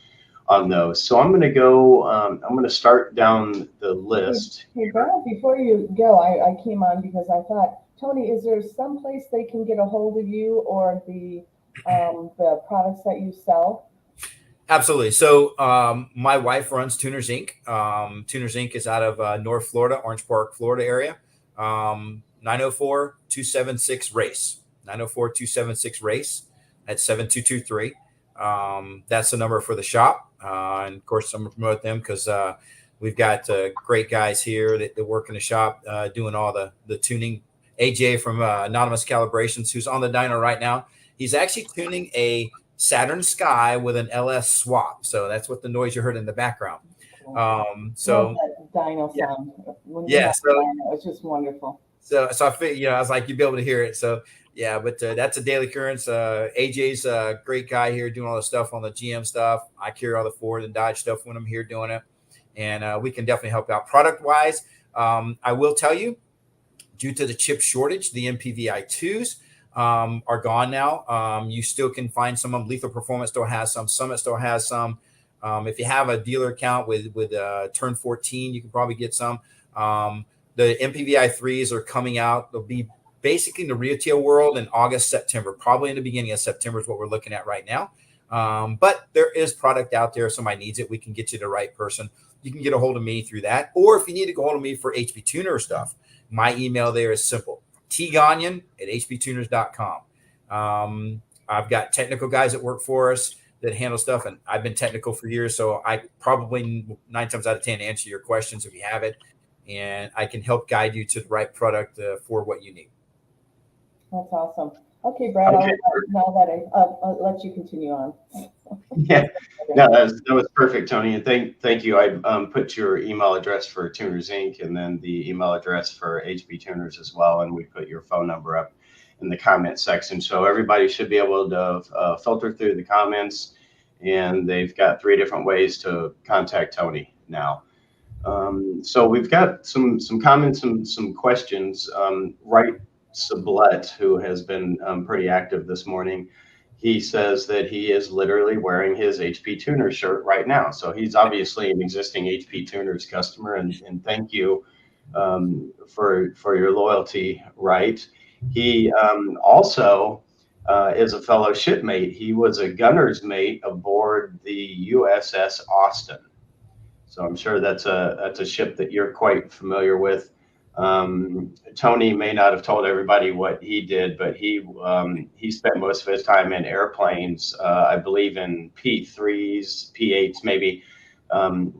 on those. So I'm going to go, I'm going to start down the list. Hey, Brad, before you go, I came on because I thought, Tony, is there some place they can get a hold of you or the products that you sell? Absolutely. So my wife runs Tuners Inc. Tuners Inc. is out of North Florida, Orange Park, Florida area. 904-276-RACE. 904-276-RACE at 7223. That's the number for the shop. And of course, I'm going to promote them because we've got great guys here that work in the shop doing all the tuning AJ from Anonymous Calibrations, who's on the dyno right now. He's actually tuning a Saturn Sky with an LS swap. So that's what the noise you heard in the background. So love that dyno sound. When you yeah, have so dyno, it's just wonderful. So I figured, I was like, you'd be able to hear it. So yeah, but that's a daily occurrence. AJ's a great guy here doing all the stuff on the GM stuff. I carry all the Ford and Dodge stuff when I'm here doing it. And we can definitely help out product wise. I will tell you, due to the chip shortage, the MPVI 2s are gone now. You still can find some of them. Lethal Performance still has some. Summit still has some. If you have a dealer account with Turn 14, you can probably get some. The MPVI 3s are coming out. They'll be basically in the retail world in August, September. Probably in the beginning of September is what we're looking at right now. But there is product out there. If somebody needs it, we can get you the right person. You can get a hold of me through that. Or if you need to go hold of me for HP Tuner stuff, my email there is simple. tgonyon@hptuners.com. I've got technical guys that work for us that handle stuff, and I've been technical for years, so I probably 9 times out of 10 answer your questions if you have it, and I can help guide you to the right product for what you need. That's awesome. Okay, Brad, Okay. I'll let you continue on. Yeah, no, that was perfect, Tony, and thank you. I put your email address for Tuners Inc. and then the email address for HB Tuners as well, and we put your phone number up in the comment section, so everybody should be able to filter through the comments, and they've got 3 different ways to contact Tony now. So we've got some comments, some questions. Right, Sublette, who has been pretty active this morning, he says that he is literally wearing his HP Tuners shirt right now. So he's obviously an existing HP Tuners customer, and thank you for your loyalty, right? He also is a fellow shipmate. He was a gunner's mate aboard the USS Austin. So I'm sure that's a ship that you're quite familiar with. Tony may not have told everybody what he did, but he spent most of his time in airplanes, I believe in P3s, P8s, maybe,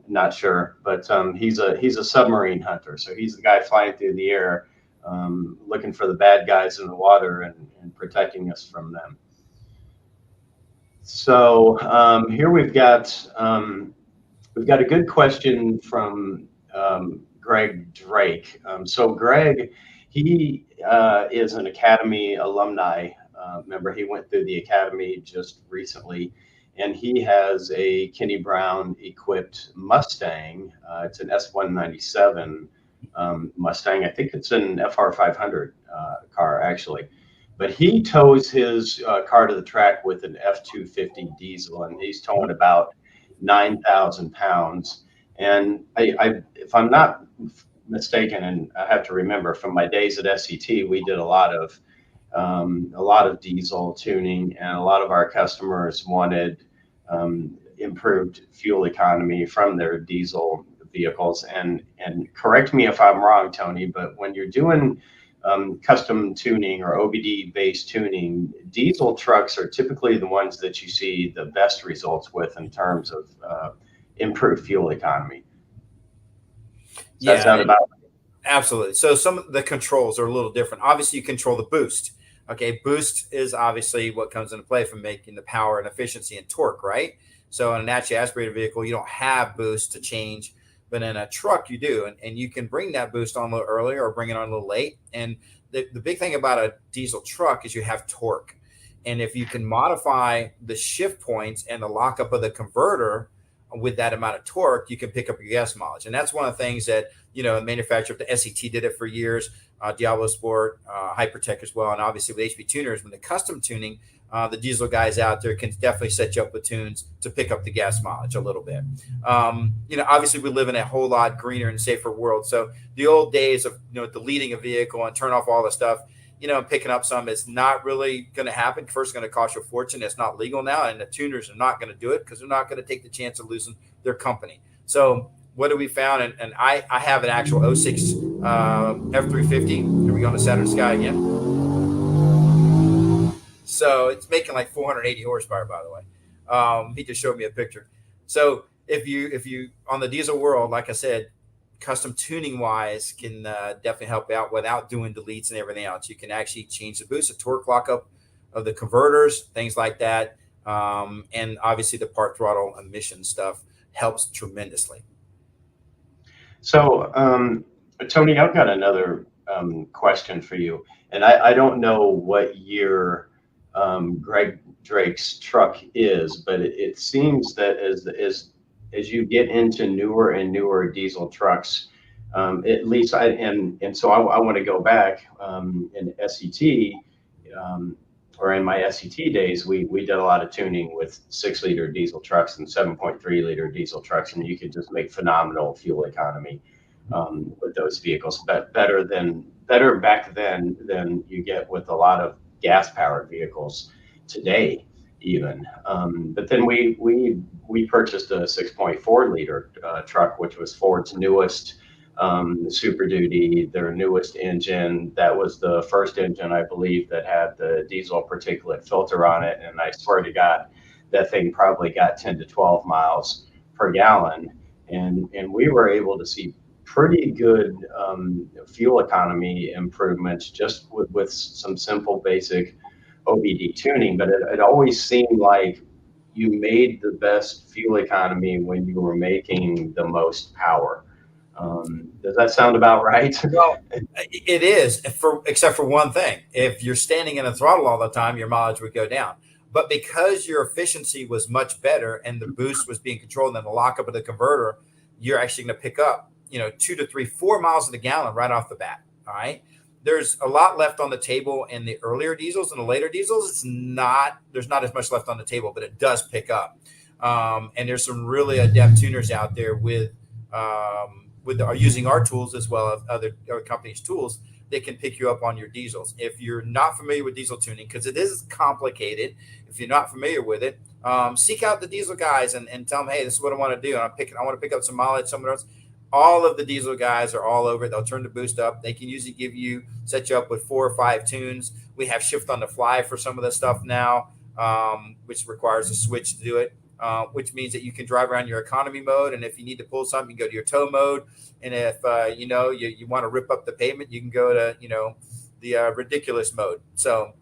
not sure, but he's a submarine hunter. So he's the guy flying through the air, looking for the bad guys in the water and protecting us from them. So here we've got a good question from Greg Drake. So Greg, he is an Academy alumni member. He went through the Academy just recently, and he has a Kenny Brown equipped Mustang. It's an S197 Mustang. I think it's an FR500 car actually, but he tows his car to the track with an F250 diesel, and he's towing about 9,000 pounds. And if I'm not mistaken, and I have to remember from my days at SCT, we did a lot of diesel tuning, and a lot of our customers wanted improved fuel economy from their diesel vehicles. And correct me if I'm wrong, Tony, but when you're doing custom tuning or OBD based tuning, diesel trucks are typically the ones that you see the best results with in terms of improved fuel economy. Does that sound about right? Absolutely. So some of the controls are a little different. Obviously, you control the boost. Okay, boost is obviously what comes into play from making the power and efficiency and torque, right? So in a naturally aspirated vehicle, you don't have boost to change, but in a truck you do, and you can bring that boost on a little earlier or bring it on a little late. And the big thing about a diesel truck is you have torque, and if you can modify the shift points and the lockup of the converter with that amount of torque, you can pick up your gas mileage. And that's one of the things that, the manufacturer, the SCT did it for years, Diablo Sport, Hypertech as well. And obviously with HP Tuners, when the custom tuning, the diesel guys out there can definitely set you up with tunes to pick up the gas mileage a little bit. Obviously we live in a whole lot greener and safer world. So the old days of, deleting a vehicle and turn off all the stuff, picking up some is not really going to happen. First, it's going to cost you a fortune. It's not legal now, and the tuners are not going to do it because they're not going to take the chance of losing their company. So what have we found? And I have an actual 06 F350. Here we go on the Saturn Sky again. So it's making like 480 horsepower, by the way. He just showed me a picture. So if you on the diesel world, like I said, custom tuning wise can definitely help out without doing deletes and everything else. You can actually change the boost, the torque lockup of the converters, things like that. And obviously the part throttle emission stuff helps tremendously. So, Tony, I've got another question for you. And I don't know what year Greg Drake's truck is, but it seems that as you get into newer and newer diesel trucks, at least so I want to go back in SET, or in my SET days, we did a lot of tuning with 6-liter diesel trucks and 7.3-liter diesel trucks, and you could just make phenomenal fuel economy with those vehicles, but better back then than you get with a lot of gas-powered vehicles today, even. But then we purchased a 6.4-liter truck, which was Ford's newest Super Duty, their newest engine. That was the first engine, I believe, that had the diesel particulate filter on it. And I swear to God, that thing probably got 10 to 12 miles per gallon. And we were able to see pretty good fuel economy improvements just with some simple basic OBD tuning. But it always seemed like you made the best fuel economy when you were making the most power. Does that sound about right? Well, it is, except for one thing. If you're standing in a throttle all the time, your mileage would go down. But because your efficiency was much better and the boost was being controlled and the lockup of the converter, you're actually going to pick up, 2 to 3, 4 miles to the gallon right off the bat. All right. There's a lot left on the table in the earlier diesels and the later diesels. There's not as much left on the table, but it does pick up. And there's some really adept tuners out there are using our tools as well as other companies' tools that can pick you up on your diesels. If you're not familiar with diesel tuning, because it is complicated, if you're not familiar with it, seek out the diesel guys and tell them, hey, this is what I want to do. I want to pick up some mileage somewhere else. All of the diesel guys are all over it. They'll turn the boost up. They can usually set you up with 4 or 5 tunes. We have shift on the fly for some of the stuff now, which requires a switch to do it. Which means that you can drive around your economy mode. And if you need to pull something, you go to your tow mode. And if, you want to rip up the pavement, you can go to, the ridiculous mode. So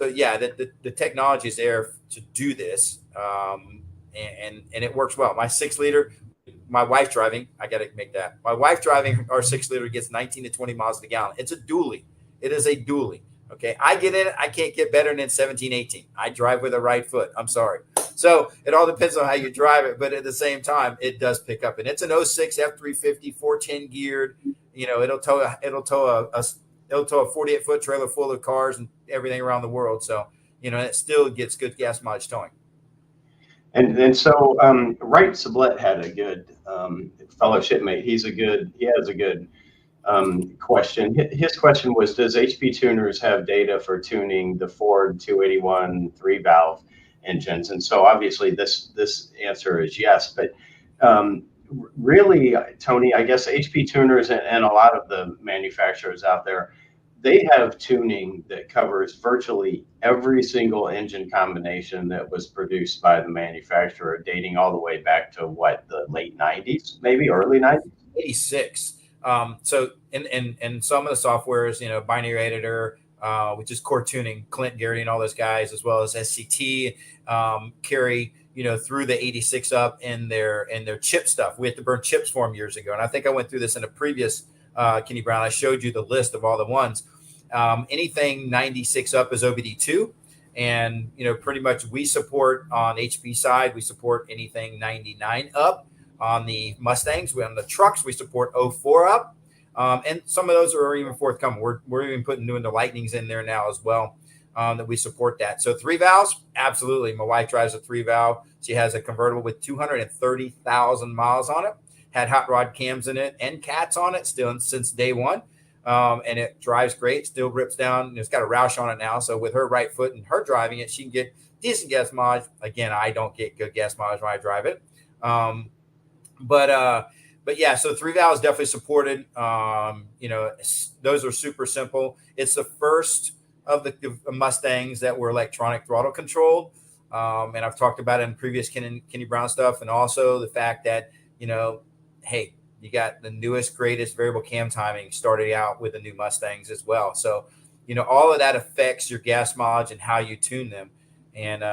yeah, the technology is there to do this. And it works well. My 6-liter, my wife driving, I got to make that. My wife driving our 6-liter gets 19 to 20 miles to the gallon. It's a dually. It is a dually. Okay. I get in it. I can't get better than 17, 18. I drive with a right foot. I'm sorry. So it all depends on how you drive it, but at the same time, it does pick up. And it's an 06 F350, 410 geared. It'll tow a 48-foot trailer full of cars and everything around the world. So it still gets good gas mileage towing. And so Wright Sublette had a good fellow shipmate. He has a good question. His question was, does HP Tuners have data for tuning the Ford 281 3-valve engines? And so obviously this answer is yes, but really, Tony, I guess HP Tuners and a lot of the manufacturers out there, they have tuning that covers virtually every single engine combination that was produced by the manufacturer, dating all the way back to the late 90s, maybe early 90s? 86. So and some of the software is, binary editor, which is core tuning, Clint, Gary, and all those guys, as well as SCT, carry, through the 86 up in their chip stuff. We had to burn chips for them years ago. And I think I went through this in a previous Kenny Brown. I showed you the list of all the ones. Anything 96 up is OBD2. And, pretty much we support on HP side, we support anything 99 up. On the Mustangs, on the trucks, we support 04 up. And some of those are even forthcoming. We're even doing the Lightnings in there now as well, that we support that. So 3 valves, absolutely. My wife drives a 3-valve. She has a convertible with 230,000 miles on it. Had hot rod cams in it and cats on it still since day one. And it drives great, still rips down. It's got a Roush on it now. So with her right foot and her driving it, she can get decent gas mileage. Again, I don't get good gas mileage when I drive it. But yeah, so 3 valves definitely supported. Those are super simple. It's the first of the Mustangs that were electronic throttle controlled. And I've talked about it in previous Kenny Brown stuff. And also the fact that, hey, You got the newest, greatest variable cam timing starting out with the new Mustangs as well. So, all of that affects your gas mileage and how you tune them. And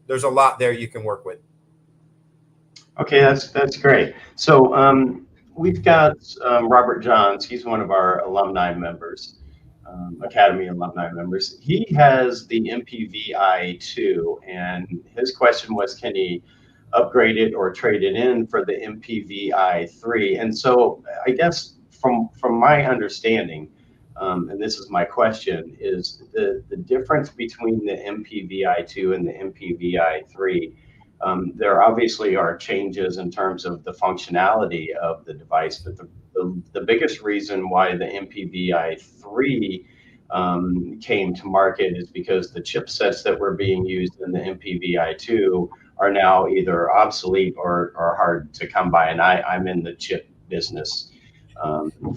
there's a lot there you can work with. Okay, that's great. So we've got Robert Johns. He's one of our alumni members, Academy alumni members. He has the MPVI-2, and his question was, can he upgrade it or trade it in for the MPVI-3? And so I guess from my understanding, and this is my question, is the difference between the MPVI-2 and the MPVI-3. There obviously are changes in terms of the functionality of the device, but the biggest reason why the MPVI-3 came to market is because the chipsets that were being used in the MPVI-2 are now either obsolete or hard to come by. And I'm in the chip business,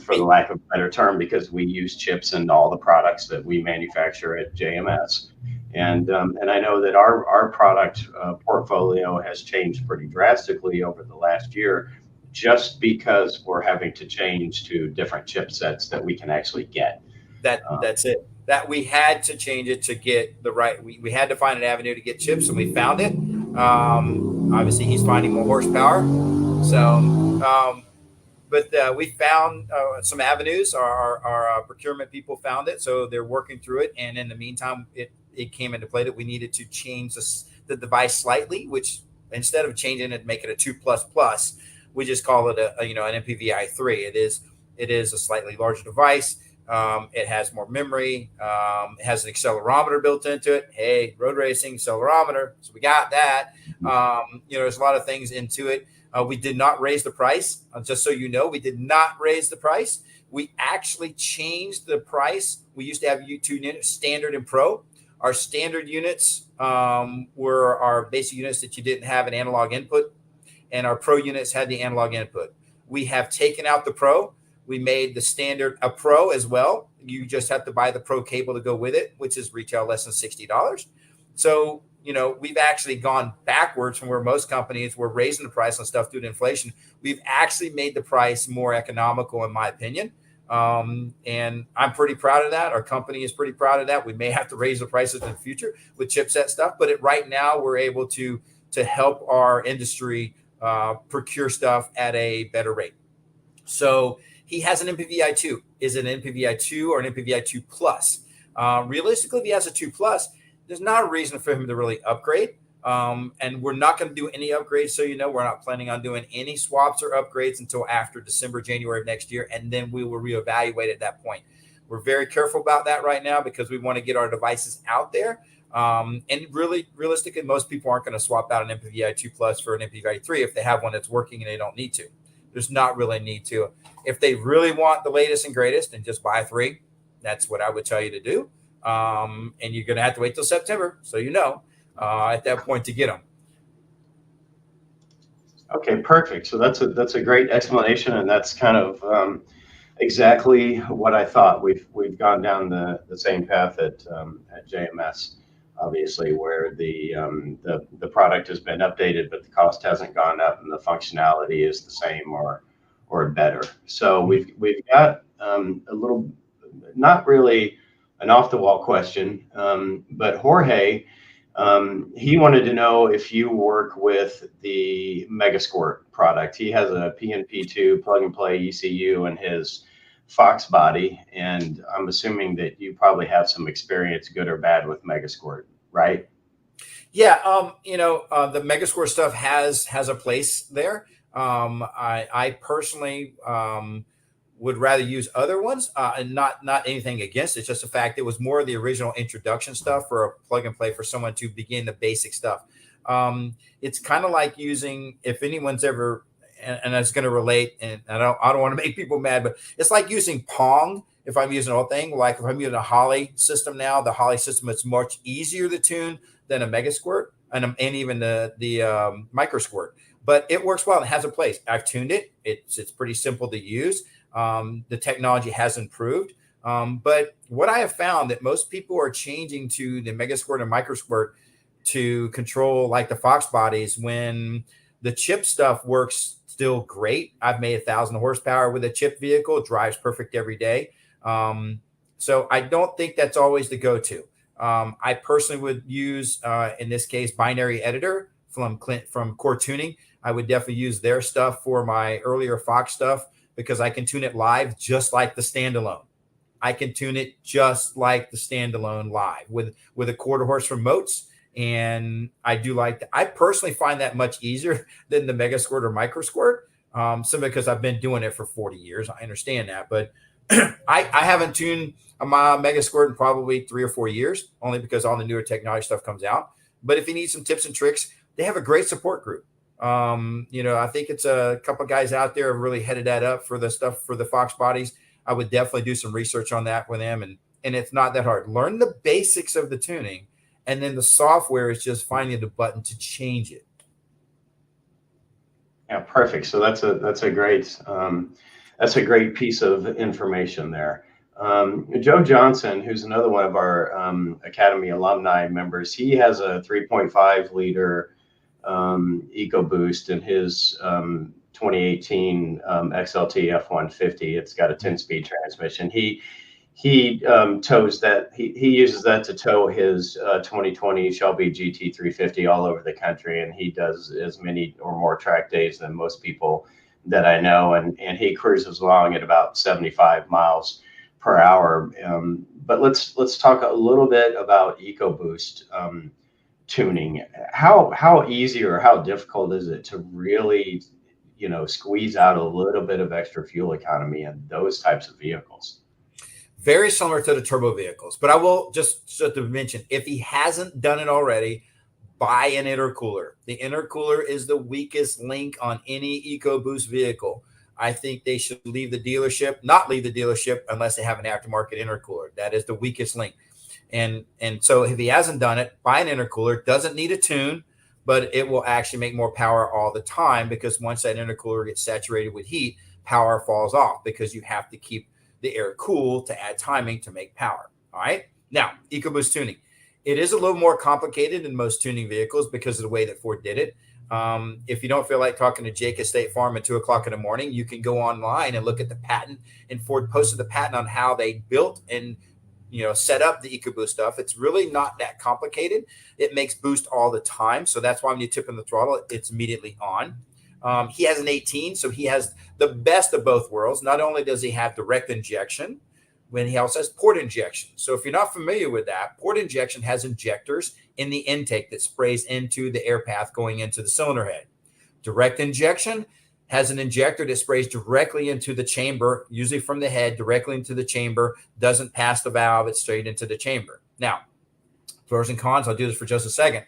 for the lack of a better term, because we use chips in all the products that we manufacture at JMS. And I know that our product portfolio has changed pretty drastically over the last year, just because we're having to change to different chipsets that we can actually get. That's it. That we had to change it to get the right. We had to find an avenue to get chips, and we found it. Obviously, he's finding more horsepower. So, but we found some avenues. Our procurement people found it, so they're working through it. And in the meantime, it came into play that we needed to change the device slightly, which instead of changing it, make it a 2++, we just call it an MPVI-3. It is a slightly larger device. It has more memory. It has an accelerometer built into it. Hey, road racing accelerometer. So we got that. There's a lot of things into it. We did not raise the price. Just so you know, we did not raise the price. We actually changed the price. We used to have U2 units, standard and pro. Our standard units were our basic units that you didn't have an analog input, and our pro units had the analog input. We have taken out the pro. We made the standard a pro as well. You just have to buy the pro cable to go with it, which is retail less than $60. So, we've actually gone backwards from where most companies were raising the price on stuff due to inflation. We've actually made the price more economical, in my opinion. And I'm pretty proud of that. Our company is pretty proud of that. We may have to raise the prices in the future with chipset stuff, but right now we're able to help our industry procure stuff at a better rate. So he has an MPVI-2. Is it an MPVI-2 or an MPVI-2 plus? Realistically, if he has a 2 plus, there's not a reason for him to really upgrade. And we're not going to do any upgrades. So, we're not planning on doing any swaps or upgrades until after December, January of next year. And then we will reevaluate at that point. We're very careful about that right now because we want to get our devices out there. And really, realistically, most people aren't going to swap out an MPVI-2 plus for an MPVI-3 if they have one that's working and they don't need to. There's not really a need to. If they really want the latest and greatest, then just buy 3. That's what I would tell you to do. And you're going to have to wait till September. So, at that point to get them. Okay, perfect. So that's a great explanation, and that's kind of exactly what I thought. We've gone down the same path at JMS, obviously, where the product has been updated, but the cost hasn't gone up, and the functionality is the same or better. So we've got a little, not really an off the wall question, but Jorge. He wanted to know if you work with the Megasquir product. He has a PNP2 plug and play ECU in his Fox body, and I'm assuming that you probably have some experience, good or bad, with Megasquir, right? Yeah, the Megasquir stuff has a place there. I personally would rather use other ones, and not anything against it. It's just a fact. It was more of the original introduction stuff for a plug and play for someone to begin the basic stuff. It's kind of like using, if anyone's ever, and it's going to relate, and I don't want to make people mad, but it's like using Pong. If I'm using a whole thing, like if I'm using a Holly system now, the Holly system, it's much easier to tune than a Megasquirt and even the Microsquirt. But it works well and it has a place. I've tuned it. It's pretty simple to use. The technology has improved. But what I have found that most people are changing to the Megasquirt and Microsquirt to control like the Fox bodies when the chip stuff works still great. I've made 1,000 horsepower with a chip vehicle. It drives perfect every day. So I don't think that's always the go-to. I personally would use, in this case, Binary Editor from Core Tuning. I would definitely use their stuff for my earlier Fox stuff because I can tune it live just like the standalone. I can tune it just like the standalone live with a quarter horse remotes. And I do like that. I personally find that much easier than the Megasquirt or Microsquirt, simply because I've been doing it for 40 years. I understand that, but I haven't tuned my Megasquirt in probably 3 or 4 years, only because all the newer technology stuff comes out. But if you need some tips and tricks, they have a great support group. I think it's a couple of guys out there have really headed that up for the stuff for the Fox bodies. I would definitely do some research on that with them. And it's not that hard. Learn the basics of the tuning, and then the software is just finding the button to change it. Yeah, perfect. So that's a great piece of information there. Joe Johnson, who's another one of our Academy alumni members, he has a 3.5 liter EcoBoost in his 2018 XLT F-150. It's got a 10-speed transmission. He tows that. He uses that to tow his 2020 Shelby GT350 all over the country, and he does as many or more track days than most people that I know, and he cruises along at about 75 miles per hour. But let's talk a little bit about EcoBoost tuning. How easy or how difficult is it to really, squeeze out a little bit of extra fuel economy in those types of vehicles? Very similar to the turbo vehicles, but I will just to mention, if he hasn't done it already, buy an intercooler. The intercooler is the weakest link on any EcoBoost vehicle. I think they should not leave the dealership unless they have an aftermarket intercooler. That is the weakest link. And so if he hasn't done it, buy an intercooler. Doesn't need a tune, but it will actually make more power all the time, because once that intercooler gets saturated with heat, power falls off because you have to keep the air cool to add timing to make power. All right. Now, EcoBoost tuning. It is a little more complicated than most tuning vehicles because of the way that Ford did it. If you don't feel like talking to Jake at State Farm at 2:00 in the morning, you can go online and look at the patent. And Ford posted the patent on how they built and set up the EcoBoost stuff. It's really not that complicated. It makes boost all the time. So that's why when you tip in the throttle, it's immediately on. He has an 18, so he has the best of both worlds. Not only does he have direct injection, when he also has port injection. So if you're not familiar with that, port injection has injectors in the intake that sprays into the air path going into the cylinder head. Direct injection has an injector that sprays directly into the chamber, usually from the head, directly into the chamber, doesn't pass the valve, it's straight into the chamber. Now, pros and cons, I'll do this for just a second.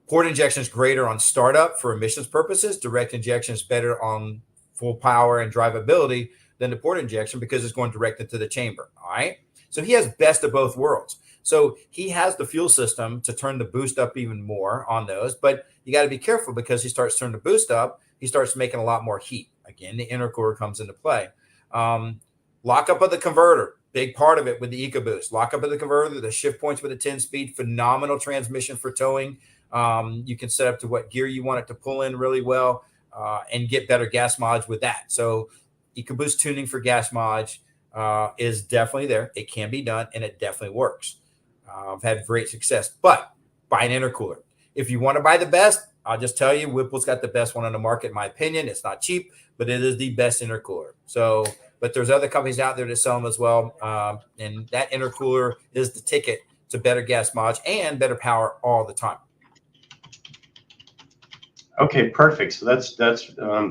Port injection is greater on startup for emissions purposes. Direct injection is better on full power and drivability than the port injection because it's going direct into the chamber. All right. So he has best of both worlds. So he has the fuel system to turn the boost up even more on those, but you got to be careful because he starts turning the boost up. He starts making a lot more heat. Again, the intercooler comes into play. Lockup of the converter, big part of it with the EcoBoost. Lockup of the converter, the shift points with a 10-speed, phenomenal transmission for towing. You can set up to what gear you want it to pull in really well and get better gas mileage with that. So EcoBoost tuning for gas mileage is definitely there. It can be done, and it definitely works. I've had great success, but buy an intercooler. If you want to buy the best, I'll just tell you, Whipple's got the best one on the market, in my opinion. It's not cheap, but it is the best intercooler. So, but there's other companies out there that sell them as well. And that intercooler is the ticket to better gas mileage and better power all the time. Okay, perfect. So that's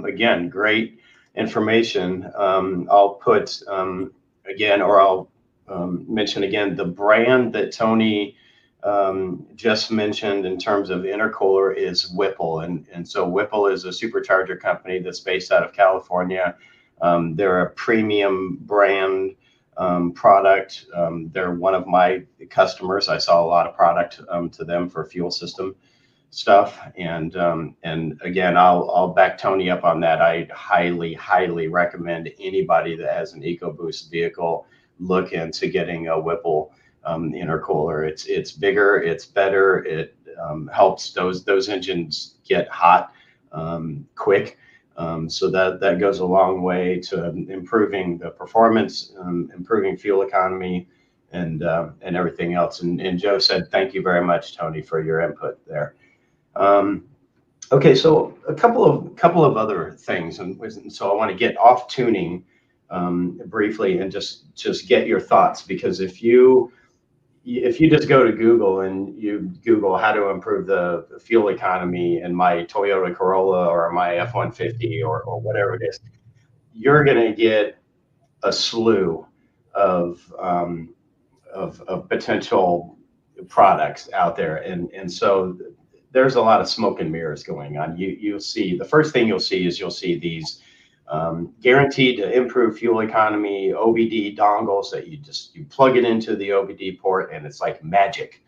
again, great information. I'll put again, or I'll mention again, the brand that Tony just mentioned in terms of intercooler is Whipple. And so Whipple is a supercharger company that's based out of California. They're a premium brand product. They're one of my customers. I sell a lot of product to them for fuel system stuff. And again, I'll back Tony up on that. I highly recommend anybody that has an EcoBoost vehicle look into getting a Whipple intercooler. It's bigger, it's better, it helps those engines get hot quick. So that goes a long way to improving the performance, improving fuel economy, and everything else. And Joe said, thank you very much, Tony, for your input there. Okay, so a couple of other things, and so I want to get off tuning briefly and just get your thoughts, because if you just go to Google and you Google how to improve the fuel economy in my Toyota Corolla or my F-150 or whatever it is, you're going to get a slew of potential products out there, and so there's a lot of smoke and mirrors going on. You'll see, the first thing you'll see these guaranteed to improve fuel economy OBD dongles that you plug it into the OBD port and it's like magic.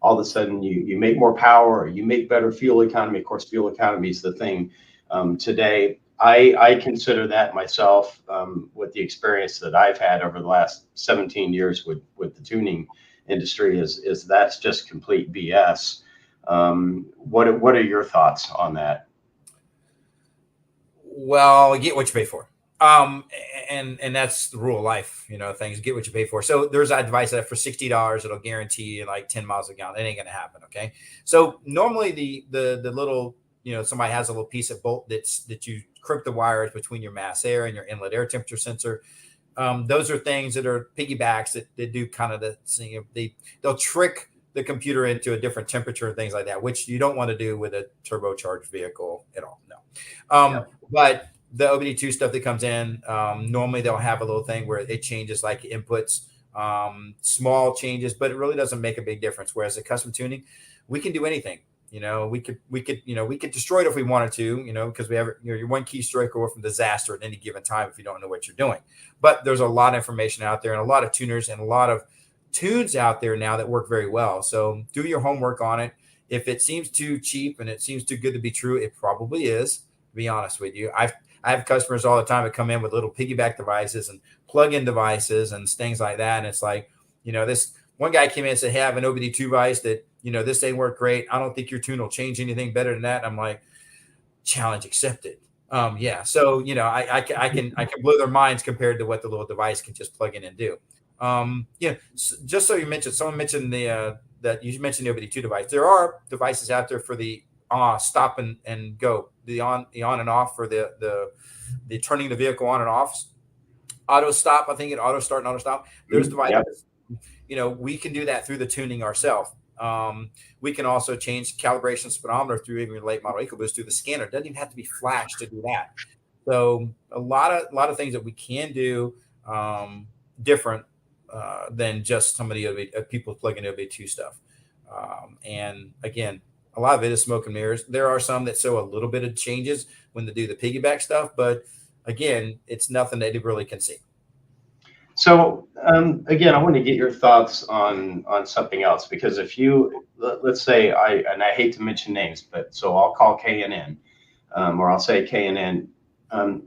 All of a sudden you make more power, or you make better fuel economy. Of course, fuel economy is the thing today. I consider that myself, with the experience that I've had over the last 17 years with the tuning industry, is that's just complete BS. What are your thoughts on that? Well, get what you pay for. And that's the rule of life, things, get what you pay for. So there's a device that for $60, it'll guarantee you like 10 miles a gallon. It ain't going to happen. Okay. So normally the little, somebody has a little piece of bolt that you crimp the wires between your mass air and your inlet air temperature sensor. Those are things that are piggybacks that do kind of they'll trick the computer into a different temperature and things like that, which you don't want to do with a turbocharged vehicle at all. No. But the OBD2 stuff that comes in, normally they'll have a little thing where it changes like inputs, small changes, but it really doesn't make a big difference. Whereas the custom tuning, we can do anything. We could destroy it if we wanted to, because we have, you're one keystroke away from disaster at any given time if you don't know what you're doing. But there's a lot of information out there and a lot of tuners and a lot of tunes out there now that work very well. So do your homework on it. If it seems too cheap and it seems too good to be true, it probably is, to be honest with you. I have customers all the time that come in with little piggyback devices and plug-in devices and things like that. And it's like, this one guy came in and said, hey, I have an OBD2 device that, this ain't work great. I don't think your tune will change anything better than that. And I'm like, challenge accepted. Yeah. So, I can blow their minds compared to what the little device can just plug in and do. Just so someone mentioned that you mentioned the OBD2 device. There are devices out there for the stop and go, the on and off, for the turning the vehicle on and off. Auto stop, I think it auto start and auto stop. There's devices, we can do that through the tuning ourselves. We can also change calibration speedometer through even late model EcoBoost through the scanner. It doesn't even have to be flash to do that. So a lot of things that we can do different than just some of the people plugging OBD2 stuff. And again, a lot of it is smoke and mirrors. There are some that show a little bit of changes when they do the piggyback stuff, but again, it's nothing that they really can see. So again, I want to get your thoughts on something else, because if you, let's say, I hate to mention names, but so I'll call K&N, or I'll say K&N.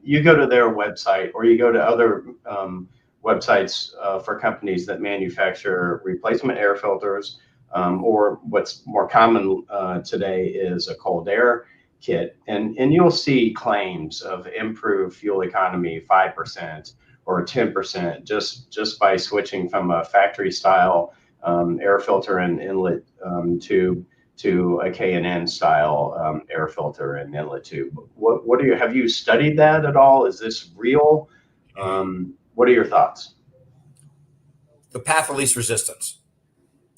You go to their website, or you go to other websites for companies that manufacture replacement air filters, or what's more common today is a cold air kit, and you'll see claims of improved fuel economy 5% or 10% just by switching from a factory style air filter and inlet tube to a K&N style air filter and inlet tube. Have you studied that at all? Is this real? What are your thoughts? The path of least resistance.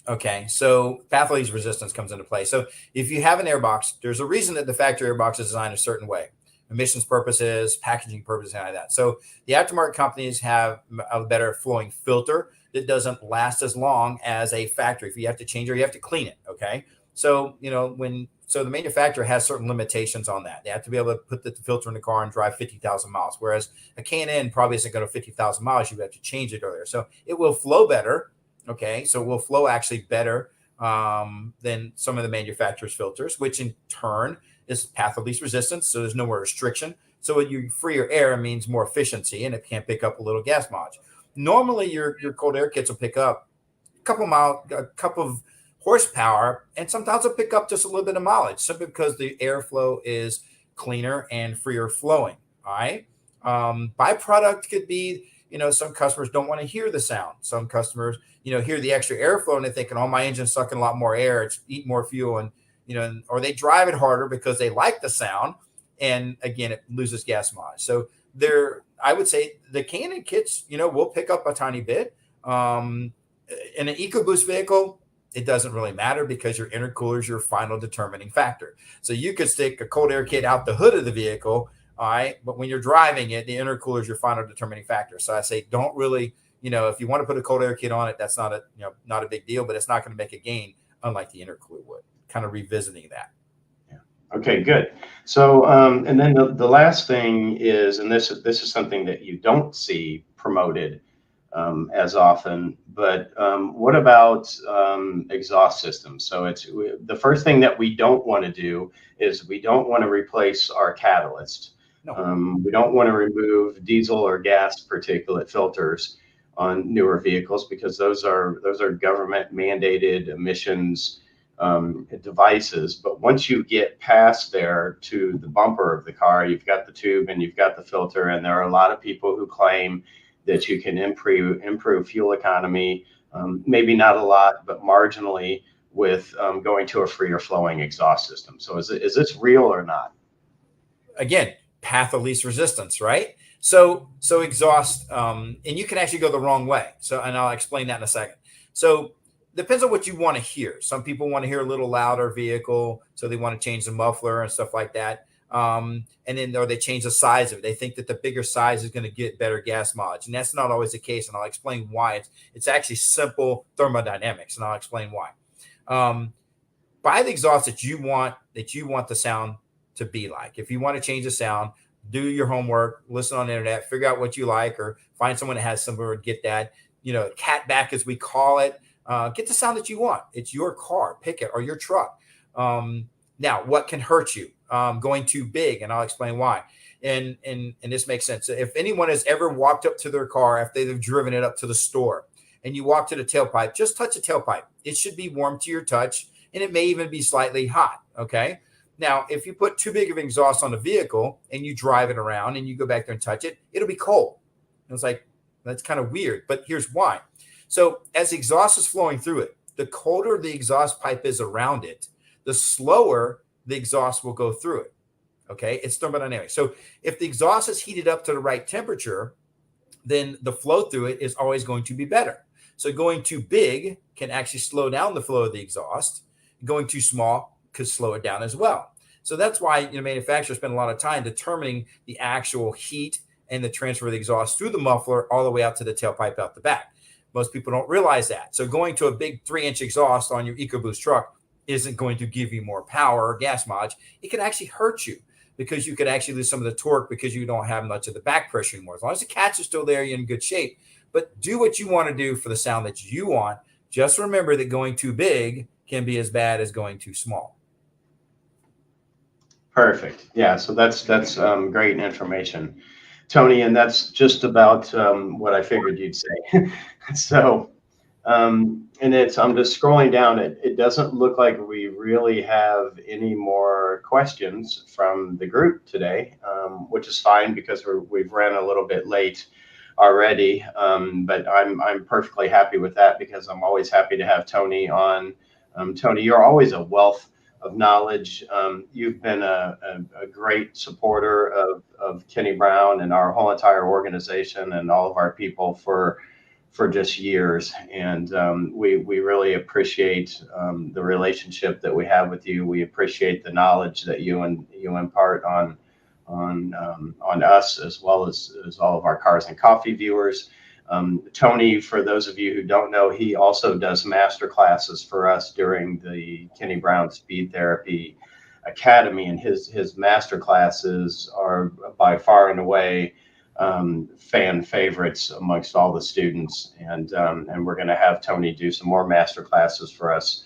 Okay, so path of least resistance comes into play. So if you have an airbox, there's a reason that the factory airbox is designed a certain way. Emissions purposes, packaging purposes, and like that. So the aftermarket companies have a better flowing filter that doesn't last as long as a factory. If you have to change it, you have to clean it. Okay, so the manufacturer has certain limitations on that. They have to be able to put the filter in the car and drive 50,000 miles, whereas a K&N probably isn't going to 50,000 miles. You have to change it earlier, so it will flow better. Okay, so it will flow actually better than some of the manufacturer's filters, which in turn is path of least resistance. So there's no more restriction. So when you freer air, means more efficiency, and it can't pick up a little gas mileage. Normally, your cold air kits will pick up a couple of horsepower, and sometimes it'll pick up just a little bit of mileage, simply because the airflow is cleaner and freer flowing. All right. Byproduct could be, some customers don't want to hear the sound. Some customers, hear the extra airflow and they're thinking, oh, my engine's sucking a lot more air. It's eating more fuel. And, or they drive it harder because they like the sound. And again, it loses gas mileage. So I would say the Canon kits, will pick up a tiny bit. In an EcoBoost vehicle, it doesn't really matter because your intercooler is your final determining factor. So you could stick a cold air kit out the hood of the vehicle, all right, but when you're driving it, the intercooler is your final determining factor. So I say don't really, if you want to put a cold air kit on it, that's not a big deal, but it's not going to make a gain unlike the intercooler would. Kind of revisiting that. Okay, good. So, and then the last thing is, and this is something that you don't see promoted as often, but what about exhaust systems? So the first thing that we don't want to do is we don't want to replace our catalyst. No. We don't want to remove diesel or gas particulate filters on newer vehicles because those are government mandated emissions devices. But once you get past there to the bumper of the car, you've got the tube and you've got the filter, and there are a lot of people who claim that you can improve fuel economy, maybe not a lot, but marginally with going to a freer flowing exhaust system. So is this real or not? Again, path of least resistance, right? So exhaust, and you can actually go the wrong way. And I'll explain that in a second. So depends on what you want to hear. Some people want to hear a little louder vehicle, so they want to change the muffler and stuff like that. And then, or they change the size of it. They think that the bigger size is going to get better gas mileage, and that's not always the case. And I'll explain why. It's actually simple thermodynamics, and I'll explain why. Buy the exhaust that you want the sound to be like. If you want to change the sound, do your homework, listen on the internet, figure out what you like, or find someone that has somewhere to get that. Cat back as we call it. Get the sound that you want. It's your car, pick it, or your truck. Now, what can hurt you? Going too big, and I'll explain why. And this makes sense. If anyone has ever walked up to their car after they've driven it up to the store, and you walk to the tailpipe, just touch the tailpipe. It should be warm to your touch, and it may even be slightly hot. Okay. Now, if you put too big of an exhaust on a vehicle and you drive it around and you go back there and touch it, it'll be cold. And it's like, that's kind of weird, but here's why. So as the exhaust is flowing through it, the colder the exhaust pipe is around it, the slower the exhaust will go through it. Okay. It's thermodynamics. So if the exhaust is heated up to the right temperature, then the flow through it is always going to be better. So going too big can actually slow down the flow of the exhaust. Going too small could slow it down as well. So that's why manufacturers spend a lot of time determining the actual heat and the transfer of the exhaust through the muffler all the way out to the tailpipe out the back. Most people don't realize that. So going to a big 3-inch exhaust on your EcoBoost truck isn't going to give you more power or gas mileage. It can actually hurt you because you could actually lose some of the torque because you don't have much of the back pressure anymore. As long as the cats are still there, you're in good shape. But do what you want to do for the sound that you want. Just remember that going too big can be as bad as going too small. Perfect. Yeah, so that's great information, Tony, and that's just about what I figured you'd say. So, and I'm just scrolling down. It doesn't look like we really have any more questions from the group today, which is fine because we've ran a little bit late already. But I'm perfectly happy with that because I'm always happy to have Tony on. Tony, you're always a wealth of knowledge. You've been a great supporter of Kenny Brown and our whole entire organization and all of our people for just years. And we really appreciate the relationship that we have with you. We appreciate the knowledge that you impart on us as well as all of our Cars and Coffee viewers. Tony, for those of you who don't know, he also does master classes for us during the Kenny Brown Speed Therapy Academy, and his master classes are by far and away fan favorites amongst all the students. And we're going to have Tony do some more master classes for us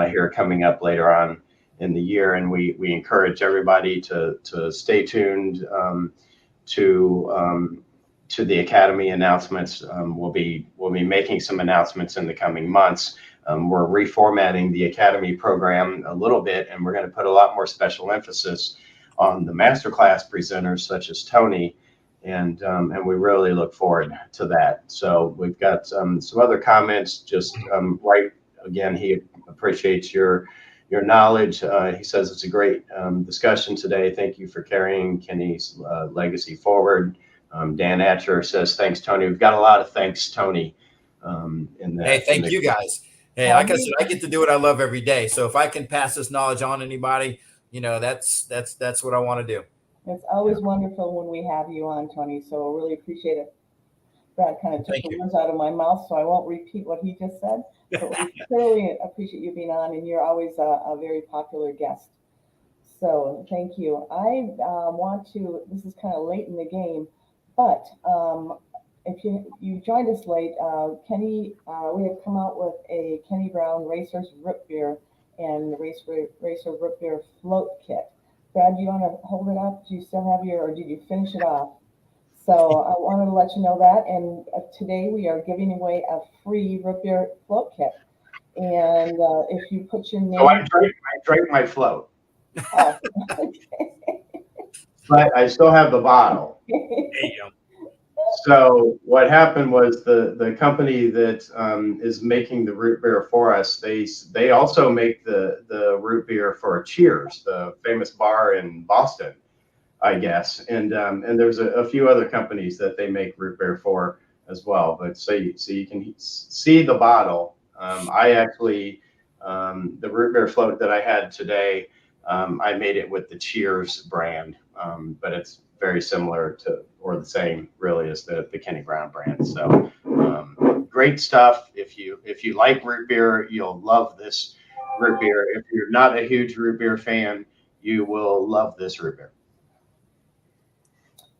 here coming up later on in the year, and we encourage everybody to stay tuned to the Academy announcements. We'll be making some announcements in the coming months. We're reformatting the Academy program a little bit, and we're going to put a lot more special emphasis on the masterclass presenters such as Tony, and we really look forward to that. So we've got some other comments. Just right again, he appreciates your knowledge. He says it's a great discussion today. Thank you for carrying Kenny's legacy forward. Dan Atcher says, thanks, Tony. We've got a lot of thanks, Tony. Hey, thank you guys. Hey, like I said, I get to do what I love every day. So if I can pass this knowledge on to anybody, that's what I want to do. It's always wonderful when we have you on, Tony. So I really appreciate it. Brad kind of took the words out of my mouth, so I won't repeat what he just said. But we clearly appreciate you being on, and you're always a very popular guest. So thank you. I want to, this is kind of late in the game, but if you joined us late, Kenny, we have come out with a Kenny Brown Racers Root Beer and Racer Root Beer Float Kit. Brad, do you want to hold it up? Do you still have your, or did you finish it off? So I wanted to let you know that. And today we are giving away a free root beer float kit. And if you put your name. So I drank my float. Oh, okay. But I still have the bottle. There you go. So what happened was the company that is making the root beer for us, they also make the root beer for Cheers, the famous bar in Boston, I guess. And there's a few other companies that they make root beer for as well. But so you can see the bottle. I actually, the root beer float that I had today, I made it with the Cheers brand, but it's very similar to, or the same really as the Kenny Brown brand. So great stuff. If you like root beer, you'll love this root beer. If you're not a huge root beer fan, you will love this root beer.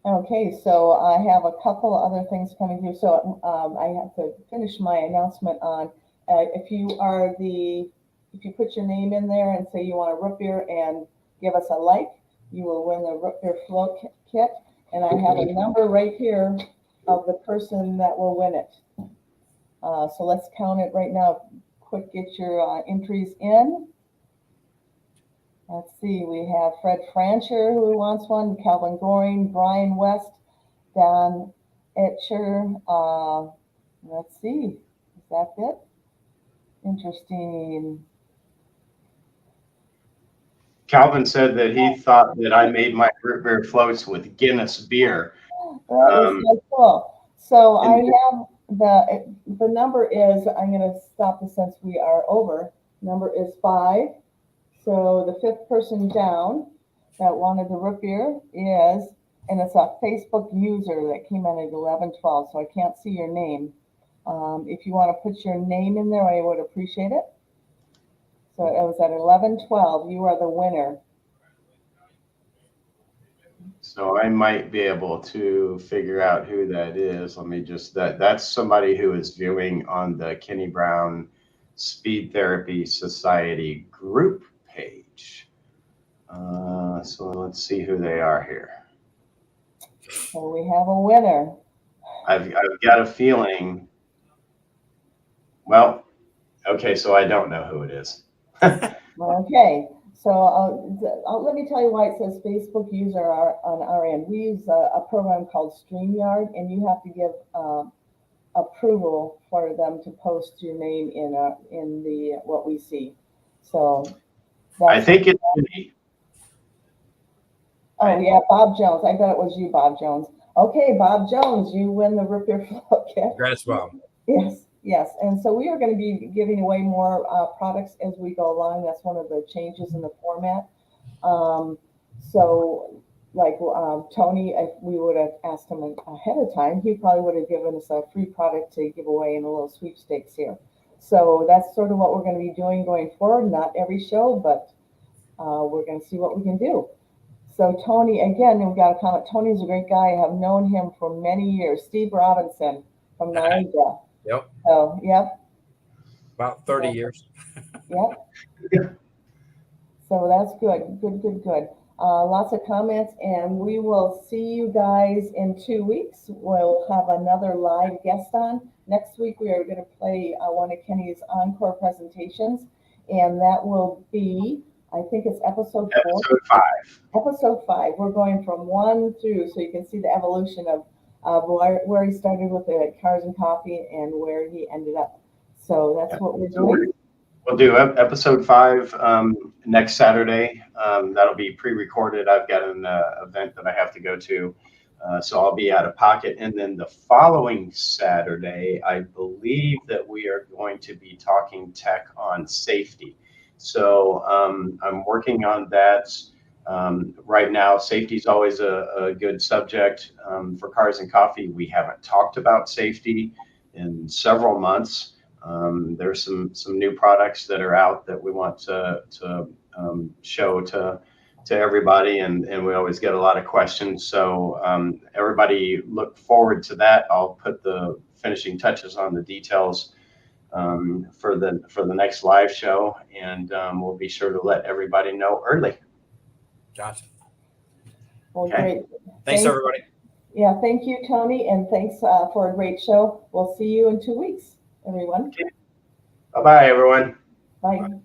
Okay, so I have a couple other things coming through. So I have to finish my announcement on if you put your name in there and say you want a root beer and give us a like, you will win the root beer float kit. And I have a number right here of the person that will win it. So let's count it right now. Quick, get your entries in. Let's see, we have Fred Francher who wants one, Calvin Goring, Brian West, Don Etcher. Let's see, is that it? Interesting. Calvin said that he thought that I made my root beer floats with Guinness beer. That is so cool. So I have the number is, I'm going to stop this since we are over. Number is 5. So the 5th person down that wanted the root beer is, and it's a Facebook user that came in at 11:12, so I can't see your name. If you want to put your name in there, I would appreciate it. So it was at 11:12. You are the winner. So I might be able to figure out who that is. Let me just, that's somebody who is viewing on the Kenny Brown Speed Therapy Society group page. So let's see who they are here. So we have a winner. I've got a feeling. Well, okay, so I don't know who it is. Okay, so let me tell you why it says Facebook user on our end. We use a program called StreamYard, and you have to give approval for them to post your name in the what we see. So I think it's me. Oh yeah, Bob Jones. I bet it was you, Bob Jones. Okay, Bob Jones, you win the root beer float kit. Congrats, Bob. Yes. And so we are going to be giving away more products as we go along. That's one of the changes in the format. So like Tony, if we would have asked him ahead of time, he probably would have given us a free product to give away in a little sweepstakes here. So that's sort of what we're going to be doing going forward. Not every show, but we're going to see what we can do. So Tony, again, we've got a comment. Tony's a great guy. I have known him for many years. Steve Robinson from Niagara. Yep. So, yep. About 30 years. Yep. So that's good. Good. Lots of comments, and we will see you guys in 2 weeks. We'll have another live guest on. Next week, we are going to play one of Kenny's encore presentations, and that will be I think it's episode 4. Episode 5. Episode 5. We're going from 1 through, so you can see the evolution of where he started with the Cars and Coffee and where he ended up. So that's what we're doing. We'll do episode 5 next Saturday. That'll be pre-recorded. I've got an event that I have to go to, so I'll be out of pocket. And then the following Saturday, I believe that we are going to be talking tech on safety. So I'm working on that. Right now, safety is always a good subject for Cars and Coffee. We haven't talked about safety in several months. There's some new products that are out that we want to show to everybody, and we always get a lot of questions. So everybody look forward to that. I'll put the finishing touches on the details for the next live show, and we'll be sure to let everybody know early. Gotcha. Well, Okay. great. Thanks, everybody. Yeah, thank you, Tony, and thanks for a great show. We'll see you in 2 weeks, everyone. Bye-bye, everyone. Bye.